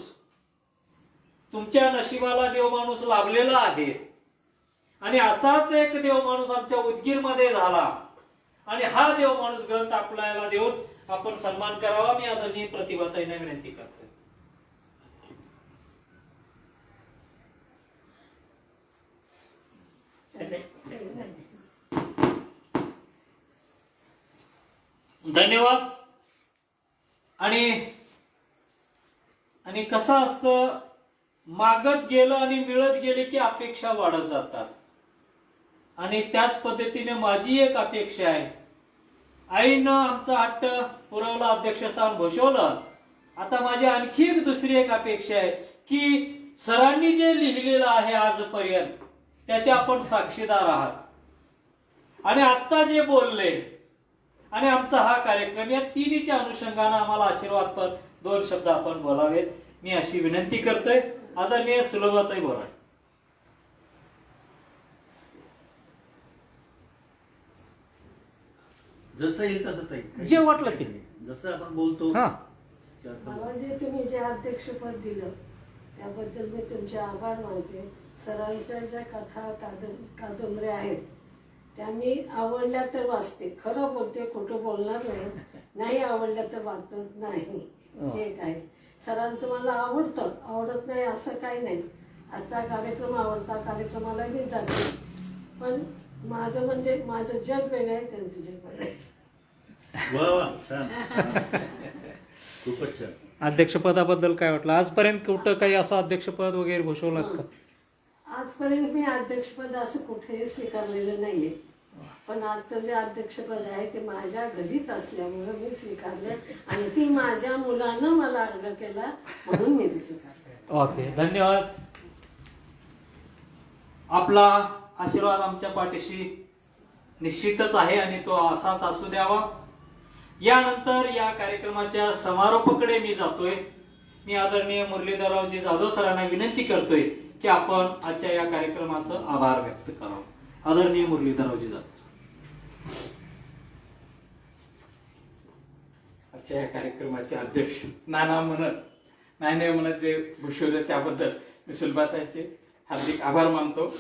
तुमच्या नशिबाला देव माणूस लाभलेला आहे आणि असाच एक देव माणूस आमच्या उदगीर मध्ये झाला आणि हा देव माणूस ग्रंथ आपल्याला देऊन आपण सन्मान करावा. मी आदरणीय प्रतिभाताईंना विनंती करतोय. धन्यवाद. आणि आणि कसं असतं, मागत गेलं आणि मिळत गेले की अपेक्षा वाढत जातात. आणि त्याच पद्धतीने माझी एक अपेक्षा आहे, आईनं आमचा हट्ट पुरवला, अध्यक्षस्थान भूषवलं. आता माझी आणखी एक दुसरी एक अपेक्षा आहे की सरांनी जे लिहिलेलं आहे आजपर्यंत त्याचे आपण साक्षीदार आहात. आणि आत्ता जे बोलले आणि आमचा हा कार्यक्रम, या तिन्हीच्या अनुषंगानं आम्हाला आशीर्वादपर 2 शब्द आपण बोलावेत, मी अशी विनंती करतोय. आदरणीय सुलभाताई बोराडे. जसं येईल तसं ताई, जे वाटलं ते. जसं आपण बोलतो. हा, मला तुम्ही जे अध्यक्षपद दिलं त्याबद्दल मी तुमचे आभार मानते. सरांच्या ज्या कथा कादंबऱ्या आहेत त्या मी आवडल्या तर वाचते, खरं बोलते, खोटं बोलणार नाही. नाही आवडल्या तर वाचत नाही, हे काय. सरांचं मला आवडतं, आवडत नाही असं काही नाही. आजचा कार्यक्रम आवडता, कार्यक्रमाला मी जाते, पण माझं म्हणजे माझं जग वेगळं आहे, त्यांचं जग वेगळं आहे. वा वा, छान. खूपच छान. अध्यक्षपदाबद्दल काय वाटलं? आजपर्यंत कुठं काही असं अध्यक्षपद वगैरे घोषवलं का? आजपर्यंत मी अध्यक्षपद असं कुठेही स्वीकारलेलं नाहीये, पण आजचं जे अध्यक्षपद आहे ते माझ्या घरीच असल्यामुळं मी स्वीकारलं आणि ती माझ्या मुलानं मला अर्ज केला म्हणून मी ते स्वीकारलं. ओके, धन्यवाद. आपला आशीर्वाद आमच्या पाठीशी निश्चितच आहे आणि तो असाच असू द्यावा. यानंतर या कार्यक्रमाच्या समारोपाकडे मी जातोय. मी आदरणीय मुरलीधररावजी जाधव सरांना विनंती करतोय की आपण आजच्या या कार्यक्रमाचं आभार व्यक्त करावं. आदरणीय मुरलीधररावजी जाधव. आजच्या या कार्यक्रमाचे अध्यक्ष नाना म्हणत जे भूषवले त्याबद्दल मी सुलभाताईचे हार्दिक आभार मानतो.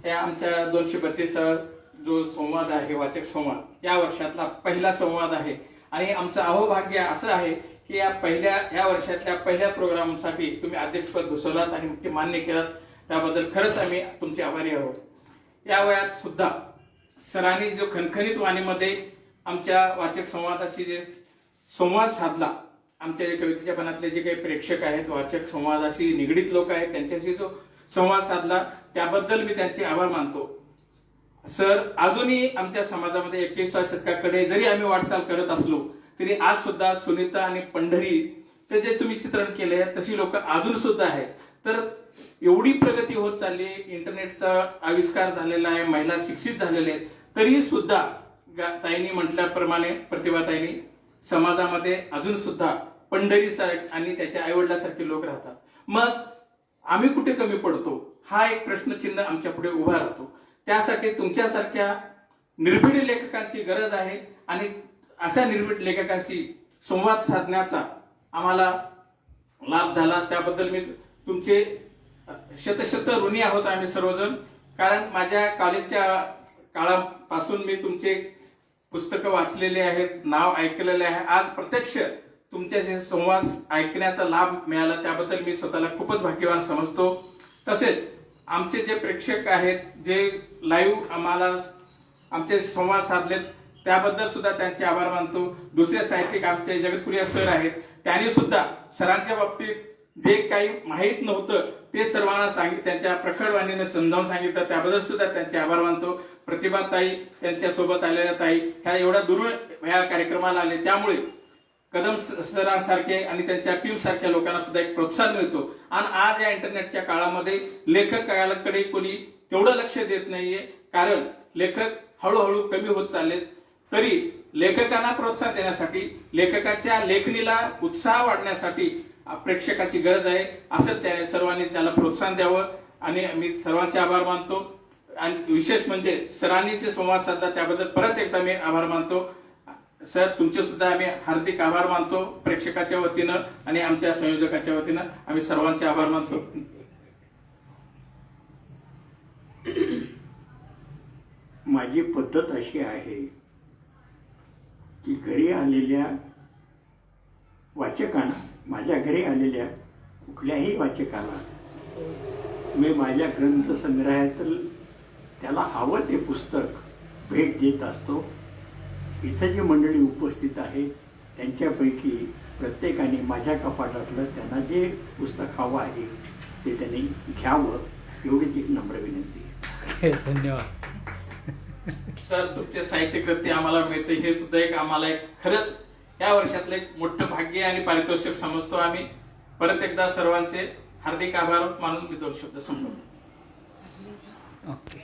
या आमच्या 232 जो संवाद आहे, वाचक संवाद, या वर्षातला पहिला संवाद आहे. आणि आमचं अहोभाग्य असं आहे की या वर्षातल्या पहिल्या प्रोग्रामसाठी तुम्ही अध्यक्षपद घोषवलात आणि ते मान्य केलात, त्याबद्दल खरंच आम्ही तुमचे आभारी आहोत. या वयात सुद्धा सरांनी जो खणखणीत वाणीमध्ये आमच्या वाचक संवादाशी जे संवाद साधला, आमच्या जे कवितेच्या पानातले जे काही प्रेक्षक आहेत, वाचक संवादाशी निगडीत लोक आहेत, त्यांच्याशी जो संवाद साधला त्याबद्दल मी त्यांचे आभार मानतो. सर, अजूनही आमच्या समाजामध्ये 21व्या शतकाकडे जरी आम्ही वाटचाल करत असलो तरी आज सुद्धा सुनीता आणि पंढरीचं जे तुम्ही चित्रण केलंय तशी लोक अजून सुद्धा आहेत. तर एवढी प्रगती होत चालली, इंटरनेटचा आविष्कार झालेला आहे, महिला शिक्षित झालेल्या आहेत, तरी सुद्धा ताईंनी म्हटल्याप्रमाणे, प्रतिभाताईंनी, समाजामध्ये अजून सुद्धा पंढरी आणि त्याच्या आईवडिलासारखे लोक राहतात. मग आम्ही कुठे कमी पडतो हा एक प्रश्नचिन्ह आमच्या पुढे उभा राहतो. त्यासाठी तुमच्यासारख्या निर्भीड लेखकांची गरज आहे आणि अशा निर्भीड लेखकांशी संवाद साधण्याचा आम्हाला लाभ झाला. त्याबद्दल मी तुमचे शतशत ऋणी आहोत आम्ही सर्वजण. कारण माझ्या कॉलेजच्या काळापासून मी तुमचे पुस्तकं वाचलेले आहेत, नाव ऐकलेले आहे. आज प्रत्यक्ष तुमच्याशी संवाद ऐकण्याचा लाभ मिळाला, त्याबद्दल मी स्वतःला खूपच भाग्यवान समजतो. तसेच आमचे जे प्रेक्षक आहेत, जे लाईव्ह आम्हाला आमचे संवाद साधलेत, त्याबद्दल सुद्धा त्यांचे आभार मानतो. दुसरे साहित्यिक आमचे जगतप्रिय सर आहेत, त्यांनी सुद्धा सरांच्या बाबतीत जे काही माहीत नव्हतं ते सर्वांना त्यांच्या प्रखडवाणीने समजावून सांगितलं, त्याबद्दल सुद्धा त्यांचे आभार मानतो. प्रतिभाताई, त्यांच्या सोबत आलेल्या ताई, ह्या एवढ्या दुरून ह्या कार्यक्रमाला आले, त्यामुळे कदम सरांसारखे आणि त्यांच्या टीम सारख्या लोकांना सुद्धा एक प्रोत्साहन मिळतो. आणि आज या इंटरनेटच्या काळामध्ये लेखकाकडे कोणी तेवढं लक्ष देत नाहीये, कारण लेखक हळूहळू कमी होत चाललेत. तरी लेखकांना प्रोत्साहन देण्यासाठी, लेखकाच्या लेखणीला उत्साह वाढण्यासाठी प्रेक्षकाची गरज आहे, असं त्या सर्वांनी त्याला प्रोत्साहन द्यावं. आणि मी सर्वांचे आभार मानतो. आणि विशेष म्हणजे सरांनी जे संवाद साधला त्याबद्दल परत एकदा मी आभार मानतो. सर, तुमचे सुद्धा आम्ही हार्दिक आभार मानतो. प्रेक्षकाच्या वतीनं आणि आमच्या संयोजकाच्या वतीनं आम्ही सर्वांचे आभार मानतो. माझी पद्धत अशी आहे की घरी आलेल्या वाचकांना, माझ्या घरी आलेल्या कुठल्याही वाचकाला मी माझ्या ग्रंथसंग्रहातील त्याला हवं ते पुस्तक भेट देत असतो. इथं जी मंडळी उपस्थित आहेत त्यांच्यापैकी प्रत्येकाने माझ्या कपाटातलं त्यांना जे पुस्तक हवं आहे ते त्यांनी घ्यावं एवढीच एक नम्र विनंती आहे. धन्यवाद. सर तुमचे साहित्य कृती आम्हाला मिळते हे सुद्धा एक आम्हाला एक खरंच या वर्षातलं एक मोठं भाग्य आणि पारितोषिक समजतो आम्ही. परत एकदा सर्वांचे हार्दिक आभार मानून मी 2 शब्द संपवतो. ओके.